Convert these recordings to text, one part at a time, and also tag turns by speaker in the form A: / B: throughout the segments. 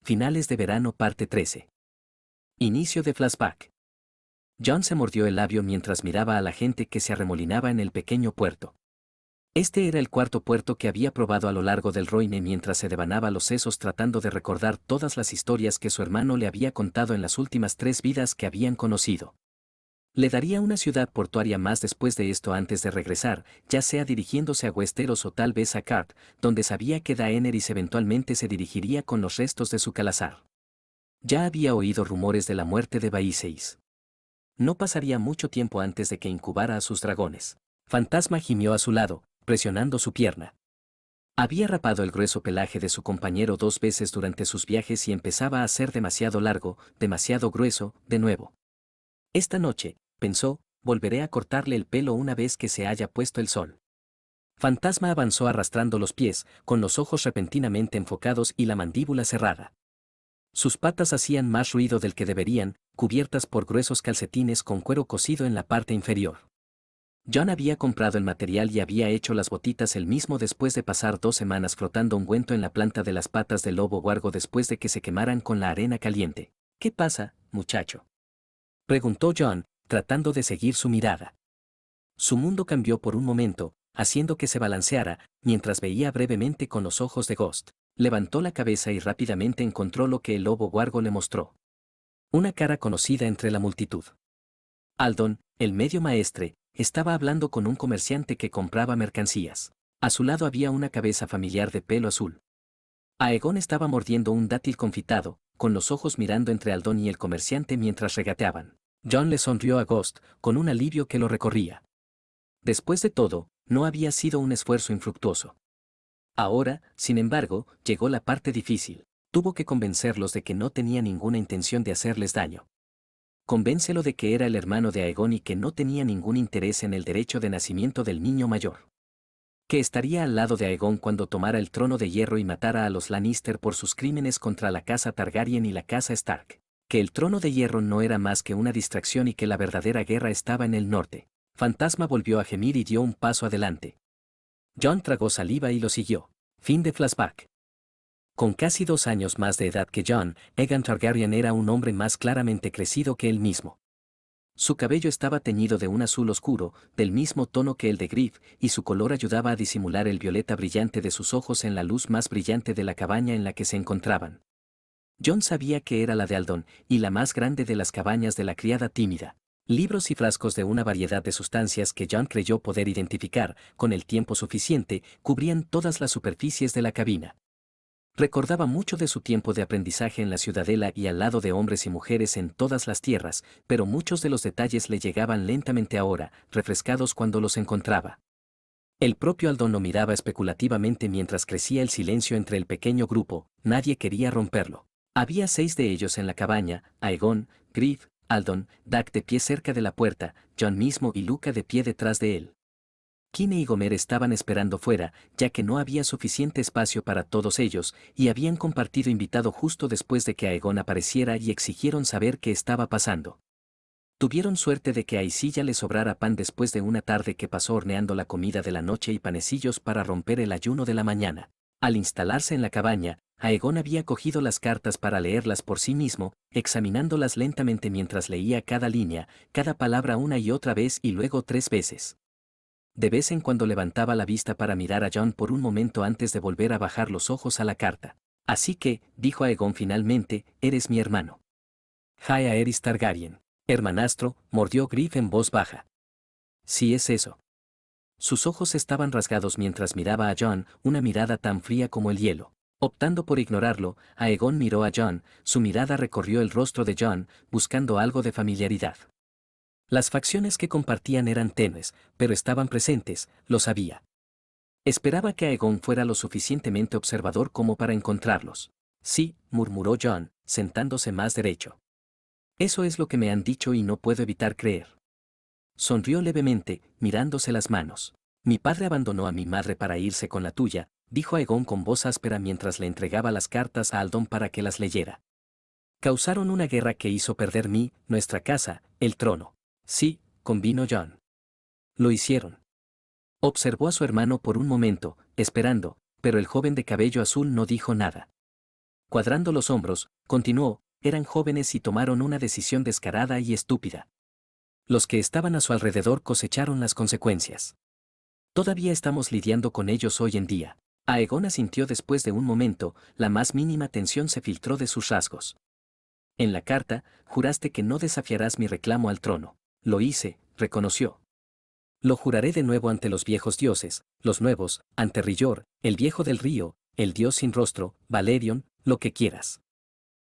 A: Finales de verano parte 13. Inicio de flashback. Jon se mordió el labio mientras miraba a la gente que se arremolinaba en el pequeño puerto. Este era el cuarto puerto que había probado a lo largo del Roine mientras se devanaba los sesos tratando de recordar todas las historias que su hermano le había contado en las últimas 3 vidas que habían conocido. Le daría una ciudad portuaria más después de esto antes de regresar, ya sea dirigiéndose a Westeros o tal vez a Cart, donde sabía que Daenerys eventualmente se dirigiría con los restos de su calazar. Ya había oído rumores de la muerte de Baiseis. No pasaría mucho tiempo antes de que incubara a sus dragones. Fantasma gimió a su lado, presionando su pierna. Había rapado el grueso pelaje de su compañero 2 veces durante sus viajes y empezaba a ser demasiado largo, demasiado grueso, de nuevo. Esta noche, pensó, volveré a cortarle el pelo una vez que se haya puesto el sol. Fantasma avanzó arrastrando los pies, con los ojos repentinamente enfocados y la mandíbula cerrada. Sus patas hacían más ruido del que deberían, cubiertas por gruesos calcetines con cuero cosido en la parte inferior. Jon había comprado el material y había hecho las botitas él mismo después de pasar 2 semanas frotando ungüento en la planta de las patas del lobo huargo después de que se quemaran con la arena caliente. ¿Qué pasa, muchacho?, preguntó Jon, tratando de seguir su mirada. Su mundo cambió por un momento, haciendo que se balanceara, mientras veía brevemente con los ojos de Ghost. Levantó la cabeza y rápidamente encontró lo que el lobo huargo le mostró. Una cara conocida entre la multitud. Aldon, el medio maestre, estaba hablando con un comerciante que compraba mercancías. A su lado había una cabeza familiar de pelo azul. Aegon estaba mordiendo un dátil confitado, con los ojos mirando entre Aldon y el comerciante mientras regateaban. Jon le sonrió a Ghost, con un alivio que lo recorría. Después de todo, no había sido un esfuerzo infructuoso. Ahora, sin embargo, llegó la parte difícil. Tuvo que convencerlos de que no tenía ninguna intención de hacerles daño. Convéncelo de que era el hermano de Aegon y que no tenía ningún interés en el derecho de nacimiento del niño mayor. Que estaría al lado de Aegon cuando tomara el trono de hierro y matara a los Lannister por sus crímenes contra la casa Targaryen y la casa Stark. Que el trono de hierro no era más que una distracción y que la verdadera guerra estaba en el norte. Fantasma volvió a gemir y dio un paso adelante. Jon tragó saliva y lo siguió. Fin de flashback. Con casi 2 años más de edad que Jon, Aegon Targaryen era un hombre más claramente crecido que él mismo. Su cabello estaba teñido de un azul oscuro, del mismo tono que el de Griff, y su color ayudaba a disimular el violeta brillante de sus ojos en la luz más brillante de la cabaña en la que se encontraban. Jon sabía que era la de Aldon, y la más grande de las cabañas de la criada tímida. Libros y frascos de una variedad de sustancias que Jon creyó poder identificar, con el tiempo suficiente, cubrían todas las superficies de la cabina. Recordaba mucho de su tiempo de aprendizaje en la ciudadela y al lado de hombres y mujeres en todas las tierras, pero muchos de los detalles le llegaban lentamente ahora, refrescados cuando los encontraba. El propio Aldon lo miraba especulativamente mientras crecía el silencio entre el pequeño grupo, nadie quería romperlo. Había 6 de ellos en la cabaña, Aegon, Griff, Aldon, Dag de pie cerca de la puerta, Jon mismo y Luca de pie detrás de él. Kine y Gomer estaban esperando fuera, ya que no había suficiente espacio para todos ellos, y habían compartido invitado justo después de que Aegon apareciera y exigieron saber qué estaba pasando. Tuvieron suerte de que a Isilla le sobrara pan después de una tarde que pasó horneando la comida de la noche y panecillos para romper el ayuno de la mañana. Al instalarse en la cabaña, Aegon había cogido las cartas para leerlas por sí mismo, examinándolas lentamente mientras leía cada línea, cada palabra una y otra vez y luego 3 veces. De vez en cuando levantaba la vista para mirar a Jon por un momento antes de volver a bajar los ojos a la carta. Así que, dijo Aegon finalmente, eres mi hermano. Jaehaerys Targaryen. Hermanastro, mordió Griff en voz baja. Sí es eso. Sus ojos estaban rasgados mientras miraba a Jon, una mirada tan fría como el hielo. Optando por ignorarlo, Aegon miró a Jon, su mirada recorrió el rostro de Jon, buscando algo de familiaridad. Las facciones que compartían eran tenues, pero estaban presentes, lo sabía. Esperaba que Aegon fuera lo suficientemente observador como para encontrarlos. Sí, murmuró Jon, sentándose más derecho. Eso es lo que me han dicho y no puedo evitar creer. Sonrió levemente, mirándose las manos. Mi padre abandonó a mi madre para irse con la tuya, dijo Aegon con voz áspera mientras le entregaba las cartas a Aldon para que las leyera. Causaron una guerra que hizo perder nuestra casa, el trono. Sí, convino Jon. Lo hicieron. Observó a su hermano por un momento, esperando, pero el joven de cabello azul no dijo nada. Cuadrando los hombros, continuó, eran jóvenes y tomaron una decisión descarada y estúpida. Los que estaban a su alrededor cosecharon las consecuencias. Todavía estamos lidiando con ellos hoy en día. Aegon asintió después de un momento, la más mínima tensión se filtró de sus rasgos. En la carta, juraste que no desafiarás mi reclamo al trono. Lo hice, reconoció. Lo juraré de nuevo ante los viejos dioses, los nuevos, ante Rillor, el viejo del río, el dios sin rostro, Valerion, lo que quieras.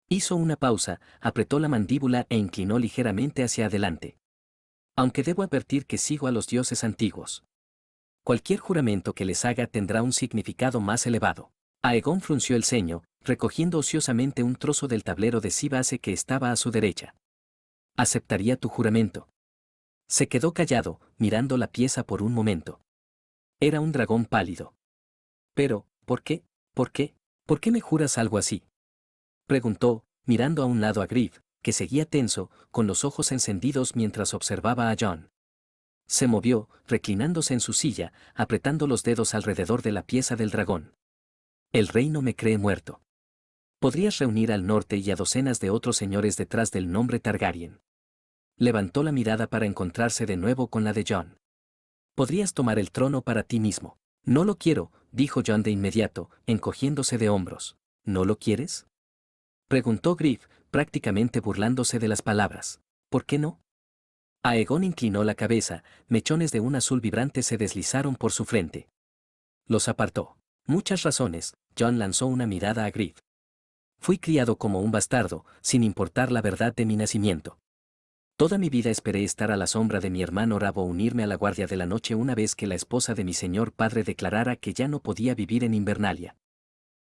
A: Hizo una pausa, apretó la mandíbula e inclinó ligeramente hacia adelante. Aunque debo advertir que sigo a los dioses antiguos. Cualquier juramento que les haga tendrá un significado más elevado. Aegon frunció el ceño, recogiendo ociosamente un trozo del tablero de Sibase que estaba a su derecha. Aceptaría tu juramento. Se quedó callado, mirando la pieza por un momento. Era un dragón pálido. Pero, ¿por qué? ¿Por qué? ¿Por qué me juras algo así? Preguntó, mirando a un lado a Griff, que seguía tenso, con los ojos encendidos mientras observaba a Jon. Se movió, reclinándose en su silla, apretando los dedos alrededor de la pieza del dragón. El rey no me cree muerto. Podrías reunir al norte y a docenas de otros señores detrás del nombre Targaryen. Levantó la mirada para encontrarse de nuevo con la de Jon. Podrías tomar el trono para ti mismo. No lo quiero, dijo Jon de inmediato, encogiéndose de hombros. ¿No lo quieres? Preguntó Griff, prácticamente burlándose de las palabras. ¿Por qué no? Aegon inclinó la cabeza, mechones de un azul vibrante se deslizaron por su frente. Los apartó. Muchas razones, Jon lanzó una mirada a Griff. Fui criado como un bastardo, sin importar la verdad de mi nacimiento. Toda mi vida esperé estar a la sombra de mi hermano Rabo o unirme a la Guardia de la Noche una vez que la esposa de mi señor padre declarara que ya no podía vivir en Invernalia.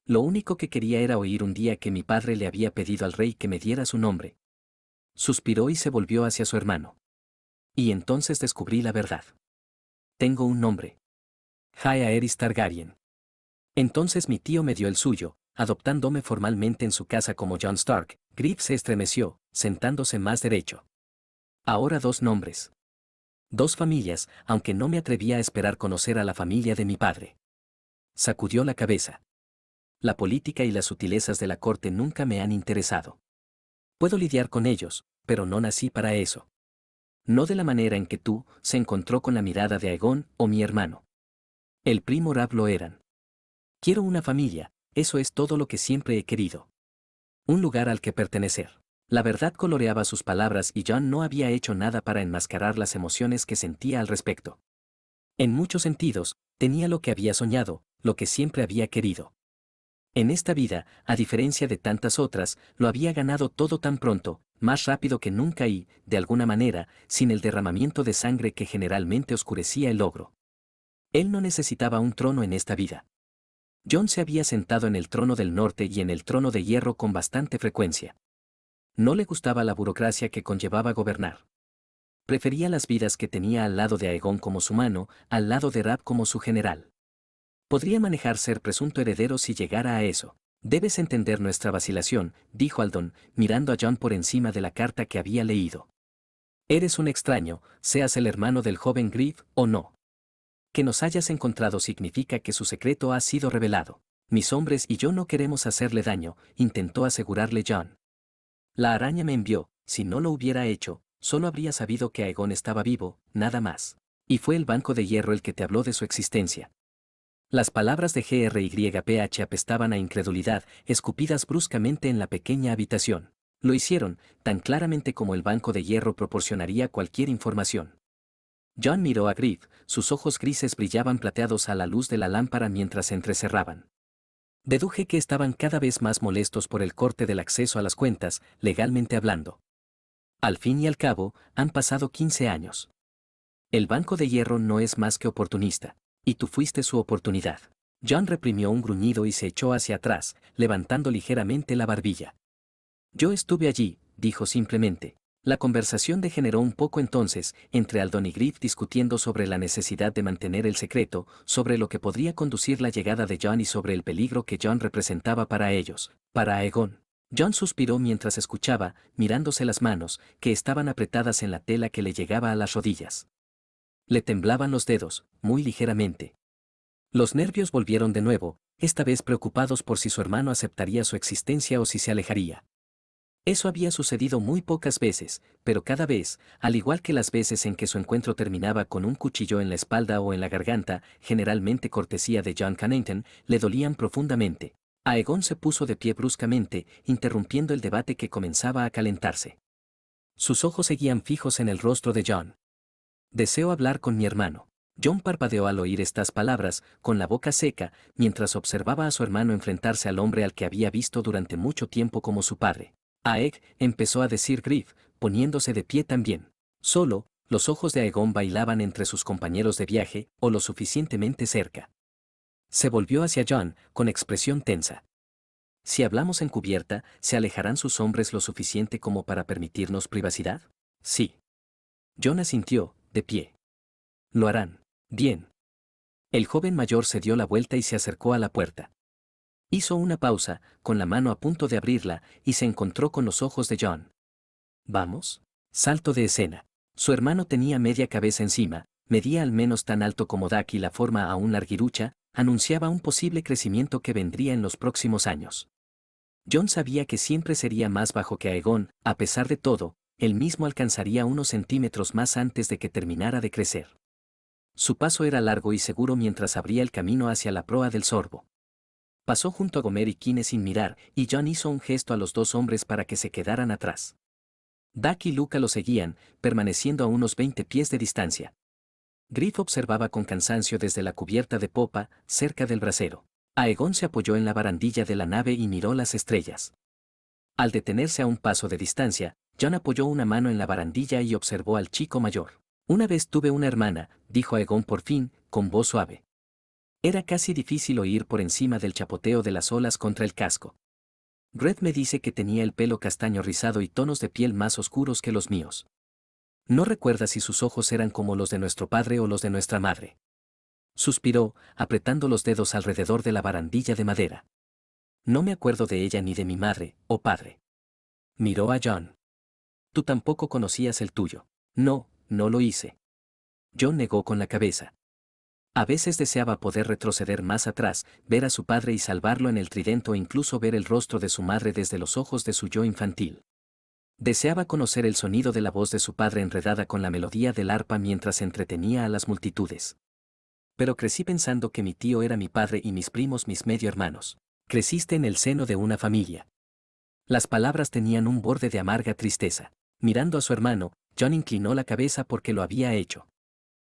A: Lo único que quería era oír un día que mi padre le había pedido al rey que me diera su nombre. Suspiró y se volvió hacia su hermano. Y entonces descubrí la verdad. Tengo un nombre. Jaehaerys Targaryen. Entonces mi tío me dio el suyo, adoptándome formalmente en su casa como Jon Stark. Griff se estremeció, sentándose más derecho. Ahora dos nombres. Dos familias, aunque no me atrevía a esperar conocer a la familia de mi padre. Sacudió la cabeza. La política y las sutilezas de la corte nunca me han interesado. Puedo lidiar con ellos, pero no nací para eso. No de la manera en que tú, se encontró con la mirada de Aegon o mi hermano. El primo Rab lo eran. Quiero una familia, eso es todo lo que siempre he querido. Un lugar al que pertenecer. La verdad coloreaba sus palabras y Jon no había hecho nada para enmascarar las emociones que sentía al respecto. En muchos sentidos, tenía lo que había soñado, lo que siempre había querido. En esta vida, a diferencia de tantas otras, lo había ganado todo tan pronto, más rápido que nunca y, de alguna manera, sin el derramamiento de sangre que generalmente oscurecía el logro. Él no necesitaba un trono en esta vida. Jon se había sentado en el trono del norte y en el trono de hierro con bastante frecuencia. No le gustaba la burocracia que conllevaba gobernar. Prefería las vidas que tenía al lado de Aegon como su mano, al lado de Rab como su general. Podría manejar ser presunto heredero si llegara a eso. Debes entender nuestra vacilación, dijo Aldon, mirando a Jon por encima de la carta que había leído. Eres un extraño, seas el hermano del joven Griff o no. Que nos hayas encontrado significa que su secreto ha sido revelado. Mis hombres y yo no queremos hacerle daño, intentó asegurarle Jon. La araña me envió, si no lo hubiera hecho, solo habría sabido que Aegon estaba vivo, nada más. Y fue el banco de hierro el que te habló de su existencia. Las palabras de GRYPH apestaban a incredulidad, escupidas bruscamente en la pequeña habitación. Lo hicieron, tan claramente como el banco de hierro proporcionaría cualquier información. Jon miró a Griff, sus ojos grises brillaban plateados a la luz de la lámpara mientras se entrecerraban. Deduje que estaban cada vez más molestos por el corte del acceso a las cuentas, legalmente hablando. Al fin y al cabo, han pasado 15 años. El banco de hierro no es más que oportunista. Y tú fuiste su oportunidad. Jon reprimió un gruñido y se echó hacia atrás, levantando ligeramente la barbilla. Yo estuve allí, dijo simplemente. La conversación degeneró un poco entonces, entre Aldon y Griff discutiendo sobre la necesidad de mantener el secreto, sobre lo que podría conducir la llegada de Jon y sobre el peligro que Jon representaba para ellos, para Aegon. Jon suspiró mientras escuchaba, mirándose las manos, que estaban apretadas en la tela que le llegaba a las rodillas. Le temblaban los dedos, muy ligeramente. Los nervios volvieron de nuevo, esta vez preocupados por si su hermano aceptaría su existencia o si se alejaría. Eso había sucedido muy pocas veces, pero cada vez, al igual que las veces en que su encuentro terminaba con un cuchillo en la espalda o en la garganta, generalmente cortesía de John Cannington, le dolían profundamente. Aegon se puso de pie bruscamente, interrumpiendo el debate que comenzaba a calentarse. Sus ojos seguían fijos en el rostro de John. Deseo hablar con mi hermano. John parpadeó al oír estas palabras, con la boca seca, mientras observaba a su hermano enfrentarse al hombre al que había visto durante mucho tiempo como su padre. Aeg, empezó a decir Griff, poniéndose de pie también. Solo, los ojos de Aegon bailaban entre sus compañeros de viaje, o lo suficientemente cerca. Se volvió hacia John, con expresión tensa. Si hablamos en cubierta, ¿se alejarán sus hombres lo suficiente como para permitirnos privacidad? Sí. John asintió, de pie. Lo harán. Bien. El joven mayor se dio la vuelta y se acercó a la puerta. Hizo una pausa, con la mano a punto de abrirla, y se encontró con los ojos de John. ¿Vamos? Salto de escena. Su hermano tenía media cabeza encima, medía al menos tan alto como Dak y la forma aún larguirucha, anunciaba un posible crecimiento que vendría en los próximos años. John sabía que siempre sería más bajo que Aegon, a pesar de todo, él mismo alcanzaría unos centímetros más antes de que terminara de crecer. Su paso era largo y seguro mientras abría el camino hacia la proa del sorbo. Pasó junto a Gomer y Kine sin mirar, y John hizo un gesto a los dos hombres para que se quedaran atrás. Dak y Luca lo seguían, permaneciendo a unos 20 pies de distancia. Griff observaba con cansancio desde la cubierta de popa, cerca del brasero. Aegon se apoyó en la barandilla de la nave y miró las estrellas. Al detenerse a un paso de distancia, John apoyó una mano en la barandilla y observó al chico mayor. Una vez tuve una hermana, dijo Aegon por fin, con voz suave. Era casi difícil oír por encima del chapoteo de las olas contra el casco. Red me dice que tenía el pelo castaño rizado y tonos de piel más oscuros que los míos. No recuerda si sus ojos eran como los de nuestro padre o los de nuestra madre. Suspiró, apretando los dedos alrededor de la barandilla de madera. No me acuerdo de ella ni de mi madre, o padre. Miró a John. Tú tampoco conocías el tuyo. No, no lo hice. John negó con la cabeza. A veces deseaba poder retroceder más atrás, ver a su padre y salvarlo en el tridente o incluso ver el rostro de su madre desde los ojos de su yo infantil. Deseaba conocer el sonido de la voz de su padre enredada con la melodía del arpa mientras entretenía a las multitudes. Pero crecí pensando que mi tío era mi padre y mis primos mis medio hermanos. Creciste en el seno de una familia. Las palabras tenían un borde de amarga tristeza. Mirando a su hermano, John inclinó la cabeza porque lo había hecho.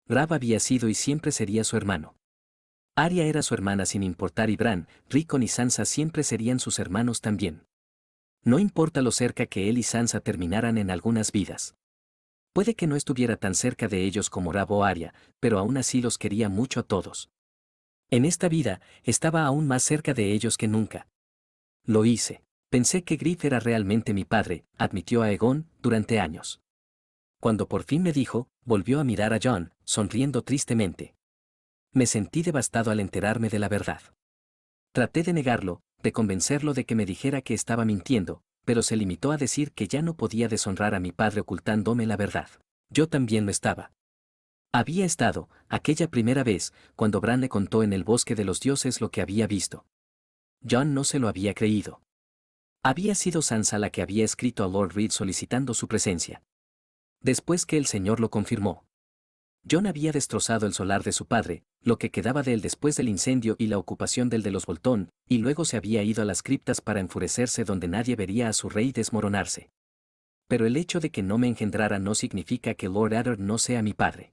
A: Rab había sido y siempre sería su hermano. Arya era su hermana sin importar y Bran, Rickon y Sansa siempre serían sus hermanos también. No importa lo cerca que él y Sansa terminaran en algunas vidas. Puede que no estuviera tan cerca de ellos como Rab o Arya, pero aún así los quería mucho a todos. En esta vida, estaba aún más cerca de ellos que nunca. Lo hice. Pensé que Griff era realmente mi padre, admitió Aegon, durante años. Cuando por fin me dijo, volvió a mirar a John, sonriendo tristemente. Me sentí devastado al enterarme de la verdad. Traté de negarlo, de convencerlo de que me dijera que estaba mintiendo, pero se limitó a decir que ya no podía deshonrar a mi padre ocultándome la verdad. Yo también lo estaba. Había estado, aquella primera vez, cuando Bran le contó en el bosque de los dioses lo que había visto. John no se lo había creído. Había sido Sansa la que había escrito a Lord Reed solicitando su presencia. Después que el señor lo confirmó. John había destrozado el solar de su padre, lo que quedaba de él después del incendio y la ocupación del de los Bolton, y luego se había ido a las criptas para enfurecerse donde nadie vería a su rey desmoronarse. Pero el hecho de que no me engendrara no significa que Lord Eddard no sea mi padre.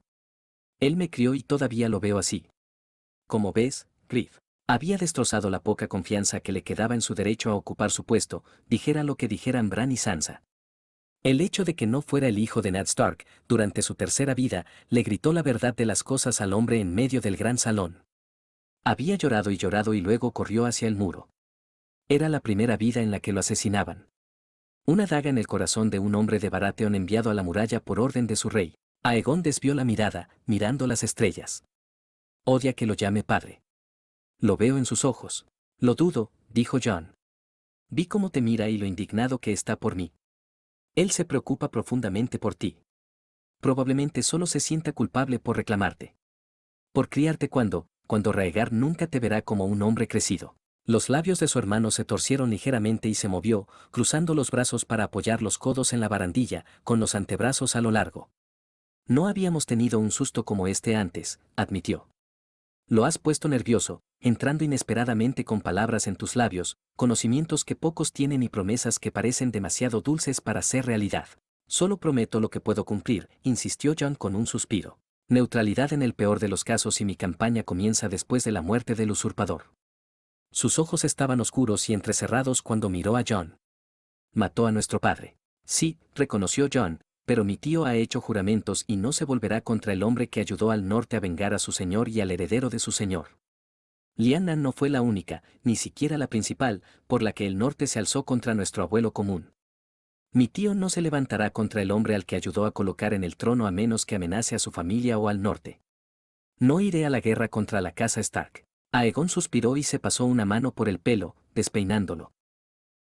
A: Él me crió y todavía lo veo así. Como ves, Griff, había destrozado la poca confianza que le quedaba en su derecho a ocupar su puesto, dijera lo que dijeran Bran y Sansa. El hecho de que no fuera el hijo de Ned Stark, durante su tercera vida, le gritó la verdad de las cosas al hombre en medio del gran salón. Había llorado y luego corrió hacia el muro. Era la primera vida en la que lo asesinaban. Una daga en el corazón de un hombre de Baratheon enviado a la muralla por orden de su rey. Aegon desvió la mirada, mirando las estrellas. Odia que lo llame padre. Lo veo en sus ojos. Lo dudo, dijo John. Vi cómo te mira y lo indignado que está por mí. Él se preocupa profundamente por ti. Probablemente solo se sienta culpable por reclamarte. Por criarte cuando Raegar nunca te verá como un hombre crecido. Los labios de su hermano se torcieron ligeramente y se movió, cruzando los brazos para apoyar los codos en la barandilla, con los antebrazos a lo largo. No habíamos tenido un susto como este antes, admitió. Lo has puesto nervioso, entrando inesperadamente con palabras en tus labios, conocimientos que pocos tienen y promesas que parecen demasiado dulces para ser realidad. Solo prometo lo que puedo cumplir, insistió Jon con un suspiro. Neutralidad en el peor de los casos y mi campaña comienza después de la muerte del usurpador. Sus ojos estaban oscuros y entrecerrados cuando miró a Jon. Mató a nuestro padre. Sí, reconoció Jon, pero mi tío ha hecho juramentos y no se volverá contra el hombre que ayudó al norte a vengar a su señor y al heredero de su señor. Lyanna no fue la única, ni siquiera la principal, por la que el norte se alzó contra nuestro abuelo común. Mi tío no se levantará contra el hombre al que ayudó a colocar en el trono a menos que amenace a su familia o al norte. No iré a la guerra contra la casa Stark. Aegon suspiró y se pasó una mano por el pelo, despeinándolo.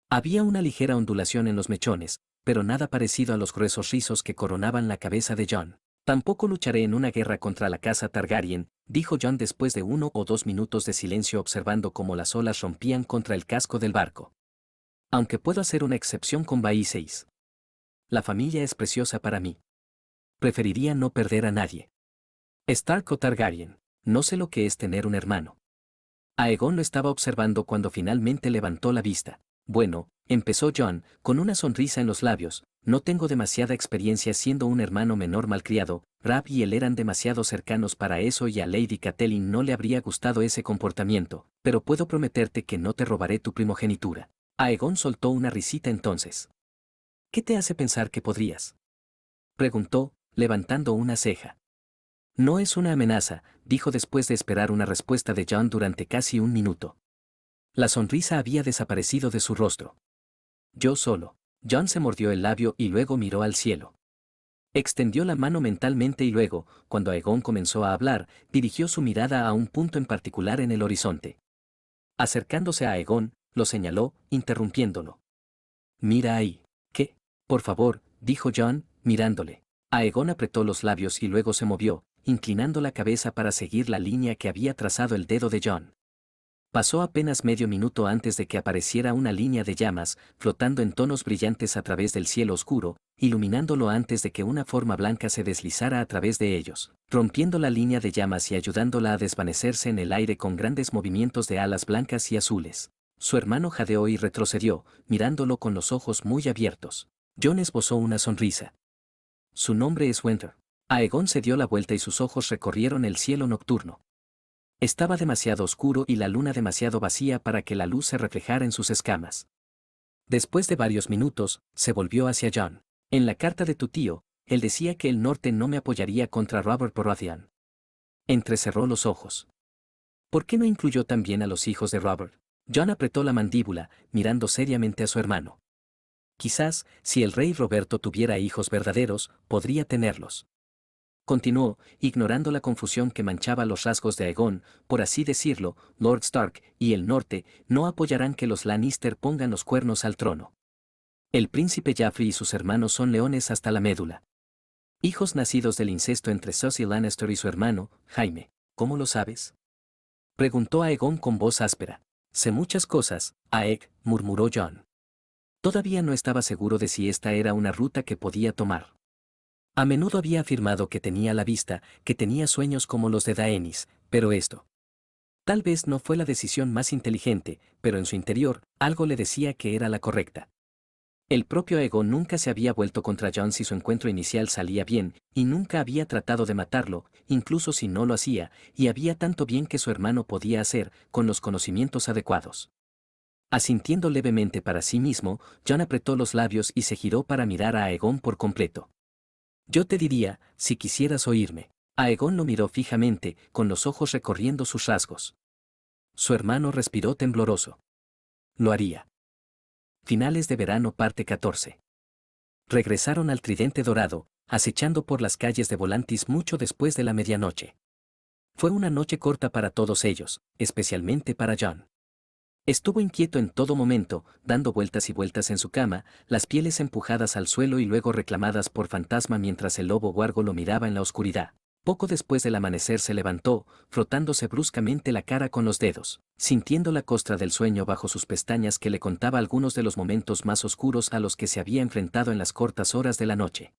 A: Había una ligera ondulación en los mechones, pero nada parecido a los gruesos rizos que coronaban la cabeza de Jon. Tampoco lucharé en una guerra contra la casa Targaryen, dijo Jon después de 1 o 2 minutos de silencio observando cómo las olas rompían contra el casco del barco. Aunque puedo hacer una excepción con Vaíseis. La familia es preciosa para mí. Preferiría no perder a nadie. Stark o Targaryen, no sé lo que es tener un hermano. Aegon lo estaba observando cuando finalmente levantó la vista. Bueno, empezó Jon, con una sonrisa en los labios, no tengo demasiada experiencia siendo un hermano menor malcriado, Rab y él eran demasiado cercanos para eso y a Lady Catelyn no le habría gustado ese comportamiento, pero puedo prometerte que no te robaré tu primogenitura. Aegon soltó una risita entonces. ¿Qué te hace pensar que podrías? Preguntó, levantando una ceja. No es una amenaza, dijo después de esperar una respuesta de Jon durante casi un minuto. La sonrisa había desaparecido de su rostro. Yo solo. Jon se mordió el labio y luego miró al cielo. Extendió la mano mentalmente y luego, cuando Aegon comenzó a hablar, dirigió su mirada a un punto en particular en el horizonte. Acercándose a Aegon, lo señaló, interrumpiéndolo. Mira ahí. ¿Qué? Por favor, dijo Jon, mirándole. Aegon apretó los labios y luego se movió, inclinando la cabeza para seguir la línea que había trazado el dedo de Jon. Pasó apenas medio minuto antes de que apareciera una línea de llamas, flotando en tonos brillantes a través del cielo oscuro, iluminándolo antes de que una forma blanca se deslizara a través de ellos, rompiendo la línea de llamas y ayudándola a desvanecerse en el aire con grandes movimientos de alas blancas y azules. Su hermano jadeó y retrocedió, mirándolo con los ojos muy abiertos. Jon esbozó una sonrisa. Su nombre es Winter. Aegon se dio la vuelta y sus ojos recorrieron el cielo nocturno. Estaba demasiado oscuro y la luna demasiado vacía para que la luz se reflejara en sus escamas. Después de varios minutos, se volvió hacia Jon. En la carta de tu tío, él decía que el norte no me apoyaría contra Robert Baratheon. Entrecerró los ojos. ¿Por qué no incluyó también a los hijos de Robert? Jon apretó la mandíbula, mirando seriamente a su hermano. Quizás, si el rey Roberto tuviera hijos verdaderos, podría tenerlos. Continuó, ignorando la confusión que manchaba los rasgos de Aegon, por así decirlo, Lord Stark y el norte no apoyarán que los Lannister pongan los cuernos al trono. El príncipe Jaffrey y sus hermanos son leones hasta la médula. Hijos nacidos del incesto entre Cersei Lannister y su hermano, Jaime. ¿Cómo lo sabes? Preguntó Aegon con voz áspera. Sé muchas cosas, Aeg, murmuró Jon. Todavía no estaba seguro de si esta era una ruta que podía tomar. A menudo había afirmado que tenía la vista, que tenía sueños como los de Daenerys, pero esto. Tal vez no fue la decisión más inteligente, pero en su interior, algo le decía que era la correcta. El propio Aegon nunca se había vuelto contra Jon si su encuentro inicial salía bien, y nunca había tratado de matarlo, incluso si no lo hacía, y había tanto bien que su hermano podía hacer, con los conocimientos adecuados. Asintiendo levemente para sí mismo, Jon apretó los labios y se giró para mirar a Aegon por completo. Yo te diría, si quisieras oírme. Aegon lo miró fijamente, con los ojos recorriendo sus rasgos. Su hermano respiró tembloroso. Lo haría. Finales de verano parte 14. Regresaron al Tridente Dorado, acechando por las calles de Volantis mucho después de la medianoche. Fue una noche corta para todos ellos, especialmente para Jon. Estuvo inquieto en todo momento, dando vueltas y vueltas en su cama, las pieles empujadas al suelo y luego reclamadas por fantasma mientras el lobo huargo lo miraba en la oscuridad. Poco después del amanecer se levantó, frotándose bruscamente la cara con los dedos, sintiendo la costra del sueño bajo sus pestañas que le contaba algunos de los momentos más oscuros a los que se había enfrentado en las cortas horas de la noche.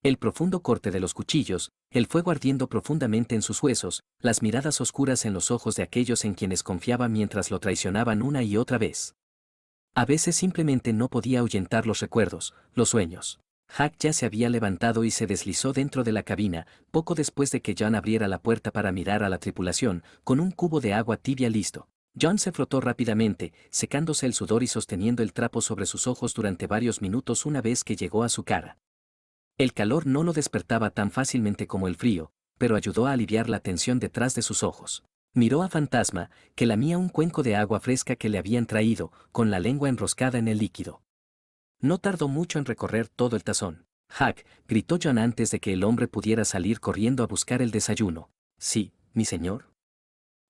A: El profundo corte de los cuchillos, el fuego ardiendo profundamente en sus huesos, las miradas oscuras en los ojos de aquellos en quienes confiaba mientras lo traicionaban una y otra vez. A veces simplemente no podía ahuyentar los recuerdos, los sueños. Huck ya se había levantado y se deslizó dentro de la cabina, poco después de que John abriera la puerta para mirar a la tripulación, con un cubo de agua tibia listo. John se frotó rápidamente, secándose el sudor y sosteniendo el trapo sobre sus ojos durante varios minutos una vez que llegó a su cara. El calor no lo despertaba tan fácilmente como el frío, pero ayudó a aliviar la tensión detrás de sus ojos. Miró a Fantasma, que lamía un cuenco de agua fresca que le habían traído, con la lengua enroscada en el líquido. No tardó mucho en recorrer todo el tazón. Huck, gritó John antes de que el hombre pudiera salir corriendo a buscar el desayuno. Sí, mi señor.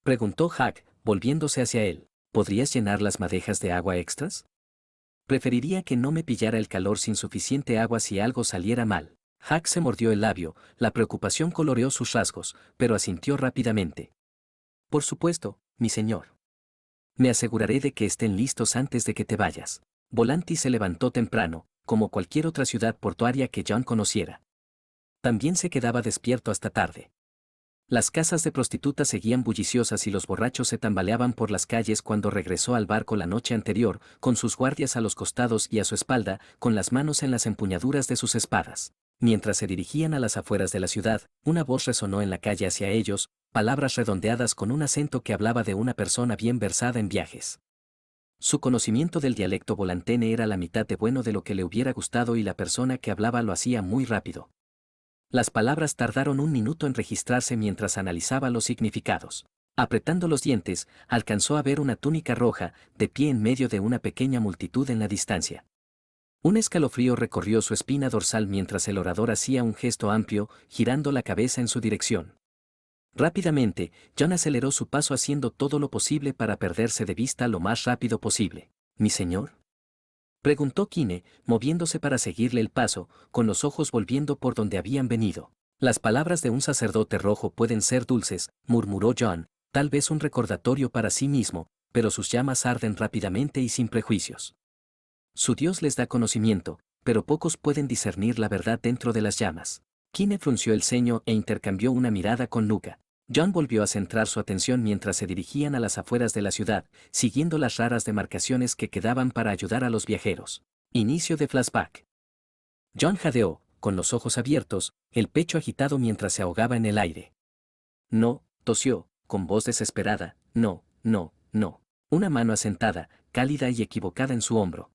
A: Preguntó Huck, volviéndose hacia él. ¿Podrías llenar las madejas de agua extras? Preferiría que no me pillara el calor sin suficiente agua si algo saliera mal. Huck se mordió el labio, la preocupación coloreó sus rasgos, pero asintió rápidamente. Por supuesto, mi señor. Me aseguraré de que estén listos antes de que te vayas. Volanti se levantó temprano, como cualquier otra ciudad portuaria que John conociera. También se quedaba despierto hasta tarde. Las casas de prostitutas seguían bulliciosas y los borrachos se tambaleaban por las calles cuando regresó al barco la noche anterior, con sus guardias a los costados y a su espalda, con las manos en las empuñaduras de sus espadas. Mientras se dirigían a las afueras de la ciudad, una voz resonó en la calle hacia ellos, palabras redondeadas con un acento que hablaba de una persona bien versada en viajes. Su conocimiento del dialecto volantene era la mitad de bueno de lo que le hubiera gustado y la persona que hablaba lo hacía muy rápido. Las palabras tardaron un minuto en registrarse mientras analizaba los significados. Apretando los dientes, alcanzó a ver una túnica roja, de pie en medio de una pequeña multitud en la distancia. Un escalofrío recorrió su espina dorsal mientras el orador hacía un gesto amplio, girando la cabeza en su dirección. Rápidamente, John aceleró su paso haciendo todo lo posible para perderse de vista lo más rápido posible. ¿Mi señor? Preguntó Kine, moviéndose para seguirle el paso, con los ojos volviendo por donde habían venido. Las palabras de un sacerdote rojo pueden ser dulces, murmuró John, tal vez un recordatorio para sí mismo, pero sus llamas arden rápidamente y sin prejuicios. Su Dios les da conocimiento, pero pocos pueden discernir la verdad dentro de las llamas. Kine frunció el ceño e intercambió una mirada con Luca. John volvió a centrar su atención mientras se dirigían a las afueras de la ciudad, siguiendo las raras demarcaciones que quedaban para ayudar a los viajeros. Inicio de flashback. John jadeó, con los ojos abiertos, el pecho agitado mientras se ahogaba en el aire. No, tosió, con voz desesperada, no, no, no. Una mano asentada, cálida y equivocada en su hombro.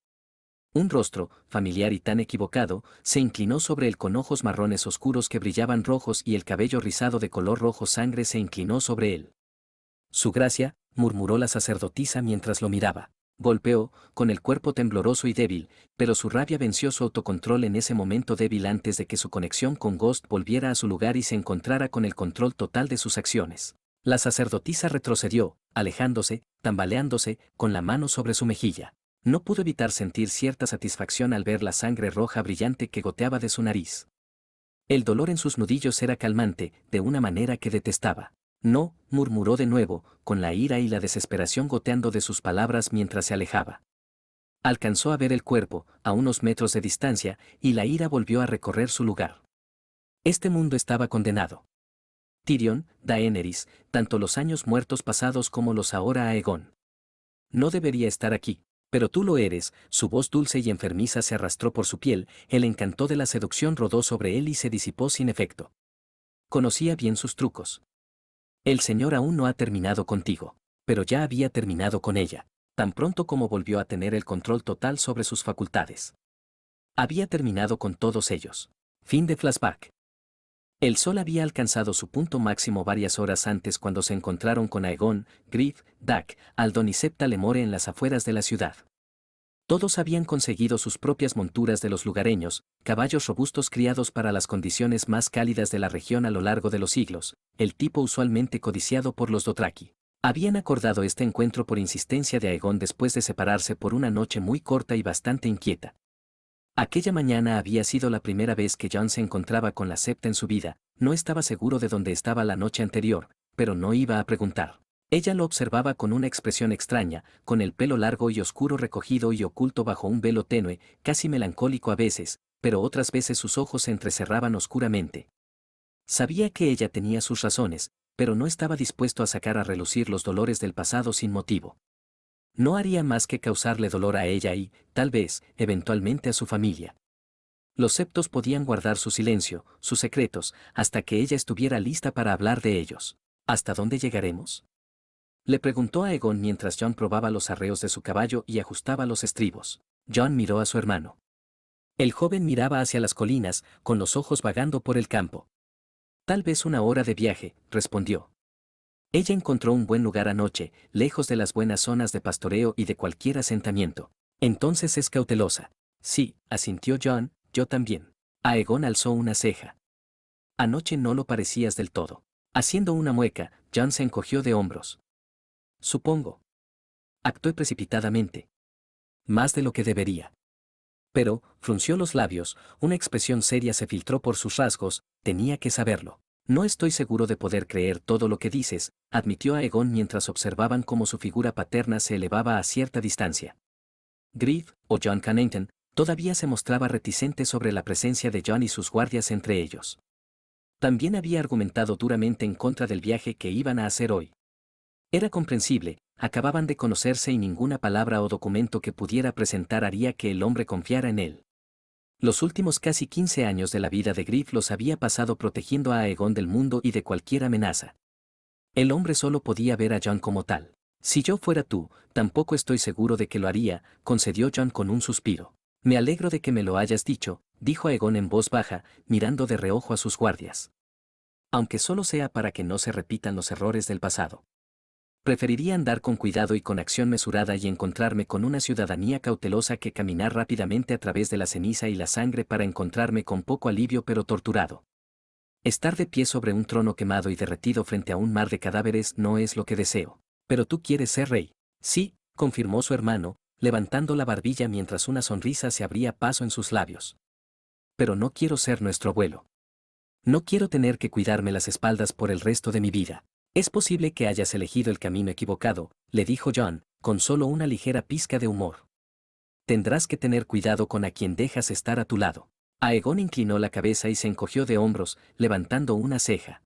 A: Un rostro, familiar y tan equivocado, se inclinó sobre él con ojos marrones oscuros que brillaban rojos y el cabello rizado de color rojo sangre se inclinó sobre él. Su gracia, murmuró la sacerdotisa mientras lo miraba. Golpeó, con el cuerpo tembloroso y débil, pero su rabia venció su autocontrol en ese momento débil antes de que su conexión con Ghost volviera a su lugar y se encontrara con el control total de sus acciones. La sacerdotisa retrocedió, alejándose, tambaleándose, con la mano sobre su mejilla. No pudo evitar sentir cierta satisfacción al ver la sangre roja brillante que goteaba de su nariz. El dolor en sus nudillos era calmante, de una manera que detestaba. No, murmuró de nuevo, con la ira y la desesperación goteando de sus palabras mientras se alejaba. Alcanzó a ver el cuerpo, a unos metros de distancia, y la ira volvió a recorrer su lugar. Este mundo estaba condenado. Tyrion, Daenerys, tanto los años muertos pasados como los ahora Aegon. No debería estar aquí. Pero tú lo eres, su voz dulce y enfermiza se arrastró por su piel, el encanto de la seducción rodó sobre él y se disipó sin efecto. Conocía bien sus trucos. El Señor aún no ha terminado contigo, pero ya había terminado con ella, tan pronto como volvió a tener el control total sobre sus facultades. Había terminado con todos ellos. Fin de flashback. El sol había alcanzado su punto máximo varias horas antes cuando se encontraron con Aegon, Griff, Dak, Aldon y Septa Lemore en las afueras de la ciudad. Todos habían conseguido sus propias monturas de los lugareños, caballos robustos criados para las condiciones más cálidas de la región a lo largo de los siglos, el tipo usualmente codiciado por los Dothraki. Habían acordado este encuentro por insistencia de Aegon después de separarse por una noche muy corta y bastante inquieta. Aquella mañana había sido la primera vez que Jon se encontraba con la Septa en su vida, No estaba seguro de dónde estaba la noche anterior, pero no iba a preguntar. Ella lo observaba con una expresión extraña, con el pelo largo y oscuro recogido y oculto bajo un velo tenue, casi melancólico a veces, pero otras veces sus ojos se entrecerraban oscuramente. Sabía que ella tenía sus razones, pero no estaba dispuesto a sacar a relucir los dolores del pasado sin motivo. No haría más que causarle dolor a ella y, tal vez, eventualmente a su familia. Los septos podían guardar su silencio, sus secretos, hasta que ella estuviera lista para hablar de ellos. ¿Hasta dónde llegaremos? Le preguntó a Aegon mientras Jon probaba los arreos de su caballo y ajustaba los estribos. Jon miró a su hermano. El joven miraba hacia las colinas, con los ojos vagando por el campo. Tal vez una hora de viaje, respondió. Ella encontró un buen lugar anoche, lejos de las buenas zonas de pastoreo y de cualquier asentamiento. Entonces es cautelosa. Sí, asintió Jon, yo también. Aegon alzó una ceja. Anoche no lo parecías del todo. Haciendo una mueca, Jon se encogió de hombros. Supongo. Actué precipitadamente. Más de lo que debería. Pero, frunció los labios, una expresión seria se filtró por sus rasgos, tenía que saberlo. No estoy seguro de poder creer todo lo que dices, admitió Aegon mientras observaban cómo su figura paterna se elevaba a cierta distancia. Griff, o Jon Cannington, todavía se mostraba reticente sobre la presencia de Jon y sus guardias entre ellos. También había argumentado duramente en contra del viaje que iban a hacer hoy. Era comprensible, acababan de conocerse y ninguna palabra o documento que pudiera presentar haría que el hombre confiara en él. Los últimos casi 15 años de la vida de Griff los había pasado protegiendo a Aegon del mundo y de cualquier amenaza. El hombre solo podía ver a Jon como tal. Si yo fuera tú, tampoco estoy seguro de que lo haría, concedió Jon con un suspiro. Me alegro de que me lo hayas dicho, dijo Aegon en voz baja, mirando de reojo a sus guardias. Aunque solo sea para que no se repitan los errores del pasado. Preferiría andar con cuidado y con acción mesurada y encontrarme con una ciudadanía cautelosa que caminar rápidamente a través de la ceniza y la sangre para encontrarme con poco alivio pero torturado. Estar de pie sobre un trono quemado y derretido frente a un mar de cadáveres no es lo que deseo. Pero tú quieres ser rey. Sí, confirmó su hermano, levantando la barbilla mientras una sonrisa se abría paso en sus labios. Pero no quiero ser nuestro abuelo. No quiero tener que cuidarme las espaldas por el resto de mi vida. Es posible que hayas elegido el camino equivocado, le dijo Jon, con solo una ligera pizca de humor. Tendrás que tener cuidado con a quien dejas estar a tu lado. Aegon inclinó la cabeza y se encogió de hombros, levantando una ceja.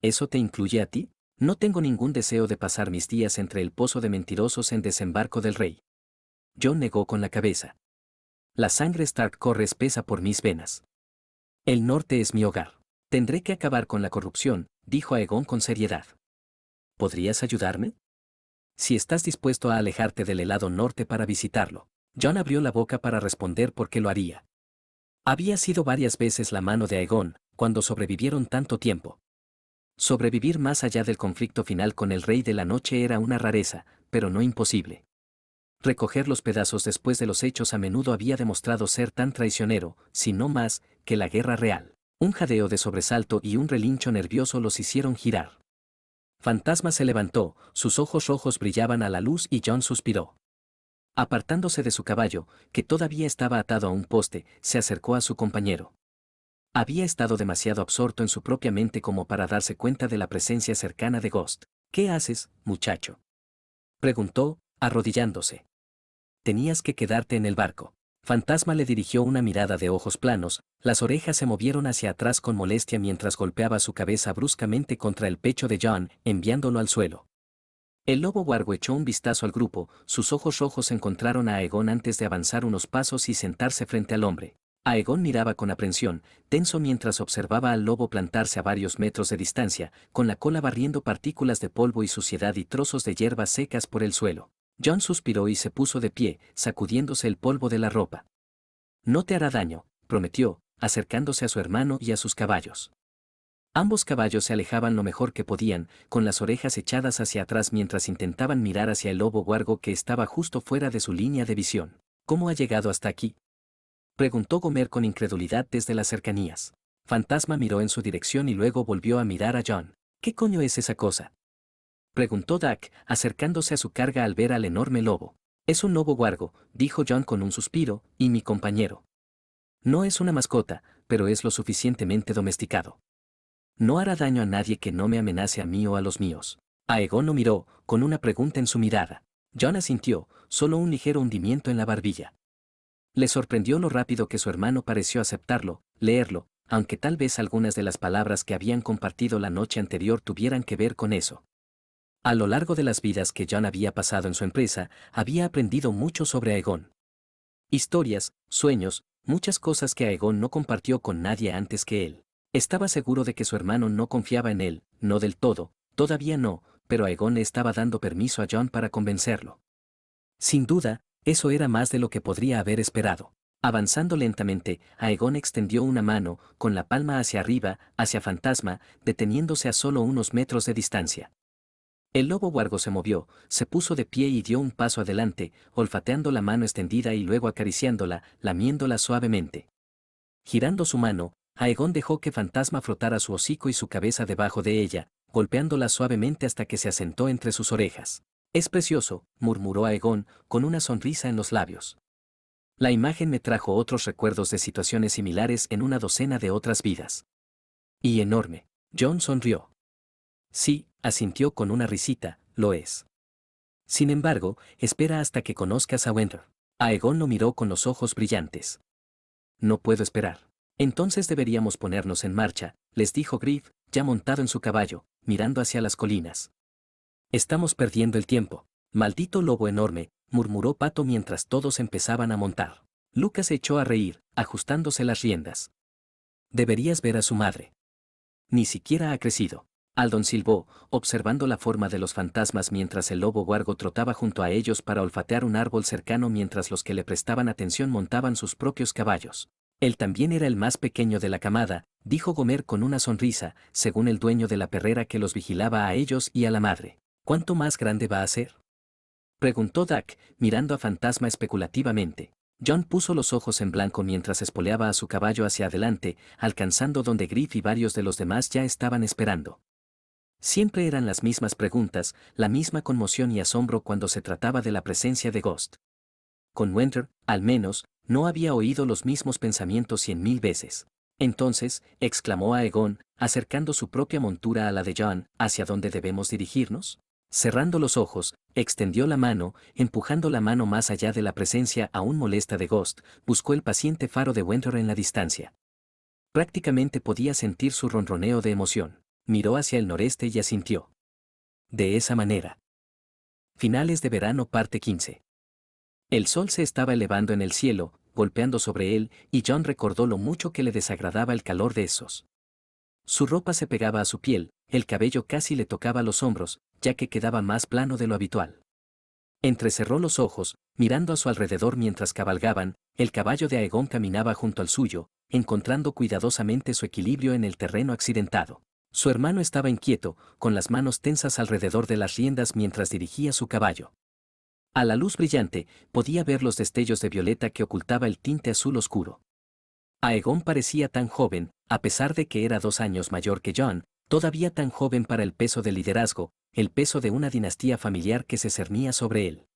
A: ¿Eso te incluye a ti? No tengo ningún deseo de pasar mis días entre el pozo de mentirosos en Desembarco del Rey. Jon negó con la cabeza. La sangre Stark corre espesa por mis venas. El norte es mi hogar. Tendré que acabar con la corrupción, dijo Aegon con seriedad. ¿Podrías ayudarme? Si estás dispuesto a alejarte del helado norte para visitarlo. Jon abrió la boca para responder por qué lo haría. Había sido varias veces la mano de Aegon, cuando sobrevivieron tanto tiempo. Sobrevivir más allá del conflicto final con el Rey de la Noche era una rareza, pero no imposible. Recoger los pedazos después de los hechos a menudo había demostrado ser tan traicionero, si no más, que la guerra real. Un jadeo de sobresalto y un relincho nervioso los hicieron girar. Fantasma se levantó, sus ojos rojos brillaban a la luz y Jon suspiró. Apartándose de su caballo, que todavía estaba atado a un poste, se acercó a su compañero. Había estado demasiado absorto en su propia mente como para darse cuenta de la presencia cercana de Ghost. ¿Qué haces, muchacho? Preguntó, arrodillándose. Tenías que quedarte en el barco. Fantasma le dirigió una mirada de ojos planos, las orejas se movieron hacia atrás con molestia mientras golpeaba su cabeza bruscamente contra el pecho de Jon, enviándolo al suelo. El lobo Wargo echó un vistazo al grupo, sus ojos rojos encontraron a Aegon antes de avanzar unos pasos y sentarse frente al hombre. Aegon miraba con aprensión, tenso mientras observaba al lobo plantarse a varios metros de distancia, con la cola barriendo partículas de polvo y suciedad y trozos de hierbas secas por el suelo. Jon suspiró y se puso de pie, sacudiéndose el polvo de la ropa. No te hará daño, prometió, acercándose a su hermano y a sus caballos. Ambos caballos se alejaban lo mejor que podían, con las orejas echadas hacia atrás mientras intentaban mirar hacia el lobo Wargo que estaba justo fuera de su línea de visión. ¿Cómo ha llegado hasta aquí? Preguntó Gomer con incredulidad desde las cercanías. Fantasma miró en su dirección y luego volvió a mirar a Jon. ¿Qué coño es esa cosa? Preguntó Dak, acercándose a su carga al ver al enorme lobo. Es un lobo Wargo, dijo Jon con un suspiro, y mi compañero. No es una mascota, pero es lo suficientemente domesticado. No hará daño a nadie que no me amenace a mí o a los míos. Aegon lo miró, con una pregunta en su mirada. Jon asintió, solo un ligero hundimiento en la barbilla. Le sorprendió lo rápido que su hermano pareció aceptarlo, leerlo, aunque tal vez algunas de las palabras que habían compartido la noche anterior tuvieran que ver con eso. A lo largo de las vidas que Jon había pasado en su empresa, había aprendido mucho sobre Aegon. Historias, sueños, muchas cosas que Aegon no compartió con nadie antes que él. Estaba seguro de que su hermano no confiaba en él, no del todo, todavía no, pero Aegon le estaba dando permiso a Jon para convencerlo. Sin duda, eso era más de lo que podría haber esperado. Avanzando lentamente, Aegon extendió una mano, con la palma hacia arriba, hacia Fantasma, deteniéndose a solo unos metros de distancia. El lobo huargo se movió, se puso de pie y dio un paso adelante, olfateando la mano extendida y luego acariciándola, lamiéndola suavemente. Girando su mano, Aegon dejó que Fantasma frotara su hocico y su cabeza debajo de ella, golpeándola suavemente hasta que se asentó entre sus orejas. Es precioso, murmuró Aegon, con una sonrisa en los labios. La imagen me trajo otros recuerdos de situaciones similares en una docena de otras vidas. Y enorme. Jon sonrió. Sí, asintió con una risita, lo es. Sin embargo, espera hasta que conozcas a Winter. Aegon lo miró con los ojos brillantes. No puedo esperar. Entonces deberíamos ponernos en marcha, les dijo Griff, ya montado en su caballo, mirando hacia las colinas. Estamos perdiendo el tiempo. Maldito lobo enorme, murmuró Pato mientras todos empezaban a montar. Lucas se echó a reír, ajustándose las riendas. Deberías ver a su madre. Ni siquiera ha crecido. Aldon silbó, observando la forma de los fantasmas mientras el lobo huargo trotaba junto a ellos para olfatear un árbol cercano mientras los que le prestaban atención montaban sus propios caballos. Él también era el más pequeño de la camada, dijo Gomer con una sonrisa, según el dueño de la perrera que los vigilaba a ellos y a la madre. ¿Cuánto más grande va a ser? Preguntó Dak, mirando a Fantasma especulativamente. Jon puso los ojos en blanco mientras espoleaba a su caballo hacia adelante, alcanzando donde Griff y varios de los demás ya estaban esperando. Siempre eran las mismas preguntas, la misma conmoción y asombro cuando se trataba de la presencia de Ghost. Con Winter, al menos, no había oído los mismos pensamientos 100.000 veces. Entonces, exclamó Aegon, acercando su propia montura a la de Jon, ¿hacia dónde debemos dirigirnos? Cerrando los ojos, extendió la mano, empujando la mano más allá de la presencia aún molesta de Ghost, buscó el paciente faro de Winter en la distancia. Prácticamente podía sentir su ronroneo de emoción. Miró hacia el noreste y asintió. De esa manera. Finales de verano parte 15. El sol se estaba elevando en el cielo, golpeando sobre él, y Jon recordó lo mucho que le desagradaba el calor de esos. Su ropa se pegaba a su piel, el cabello casi le tocaba los hombros, ya que quedaba más plano de lo habitual. Entrecerró los ojos, mirando a su alrededor mientras cabalgaban, el caballo de Aegon caminaba junto al suyo, encontrando cuidadosamente su equilibrio en el terreno accidentado. Su hermano estaba inquieto, con las manos tensas alrededor de las riendas mientras dirigía su caballo. A la luz brillante, podía ver los destellos de violeta que ocultaba el tinte azul oscuro. Aegon parecía tan joven, a pesar de que era 2 años mayor que Jon, todavía tan joven para el peso del liderazgo, el peso de una dinastía familiar que se cernía sobre él.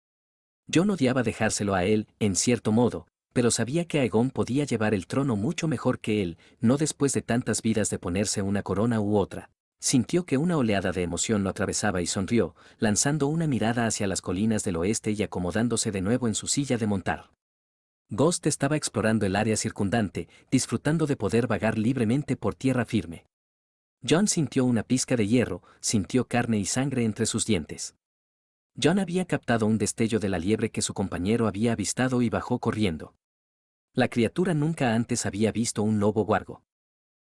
A: Jon odiaba dejárselo a él, en cierto modo, pero sabía que Aegon podía llevar el trono mucho mejor que él, no después de tantas vidas de ponerse una corona u otra. Sintió que una oleada de emoción lo atravesaba y sonrió, lanzando una mirada hacia las colinas del oeste y acomodándose de nuevo en su silla de montar. Ghost estaba explorando el área circundante, disfrutando de poder vagar libremente por tierra firme. Jon sintió una pizca de hierro, sintió carne y sangre entre sus dientes. Jon había captado un destello de la liebre que su compañero había avistado y bajó corriendo. La criatura nunca antes había visto un lobo huargo.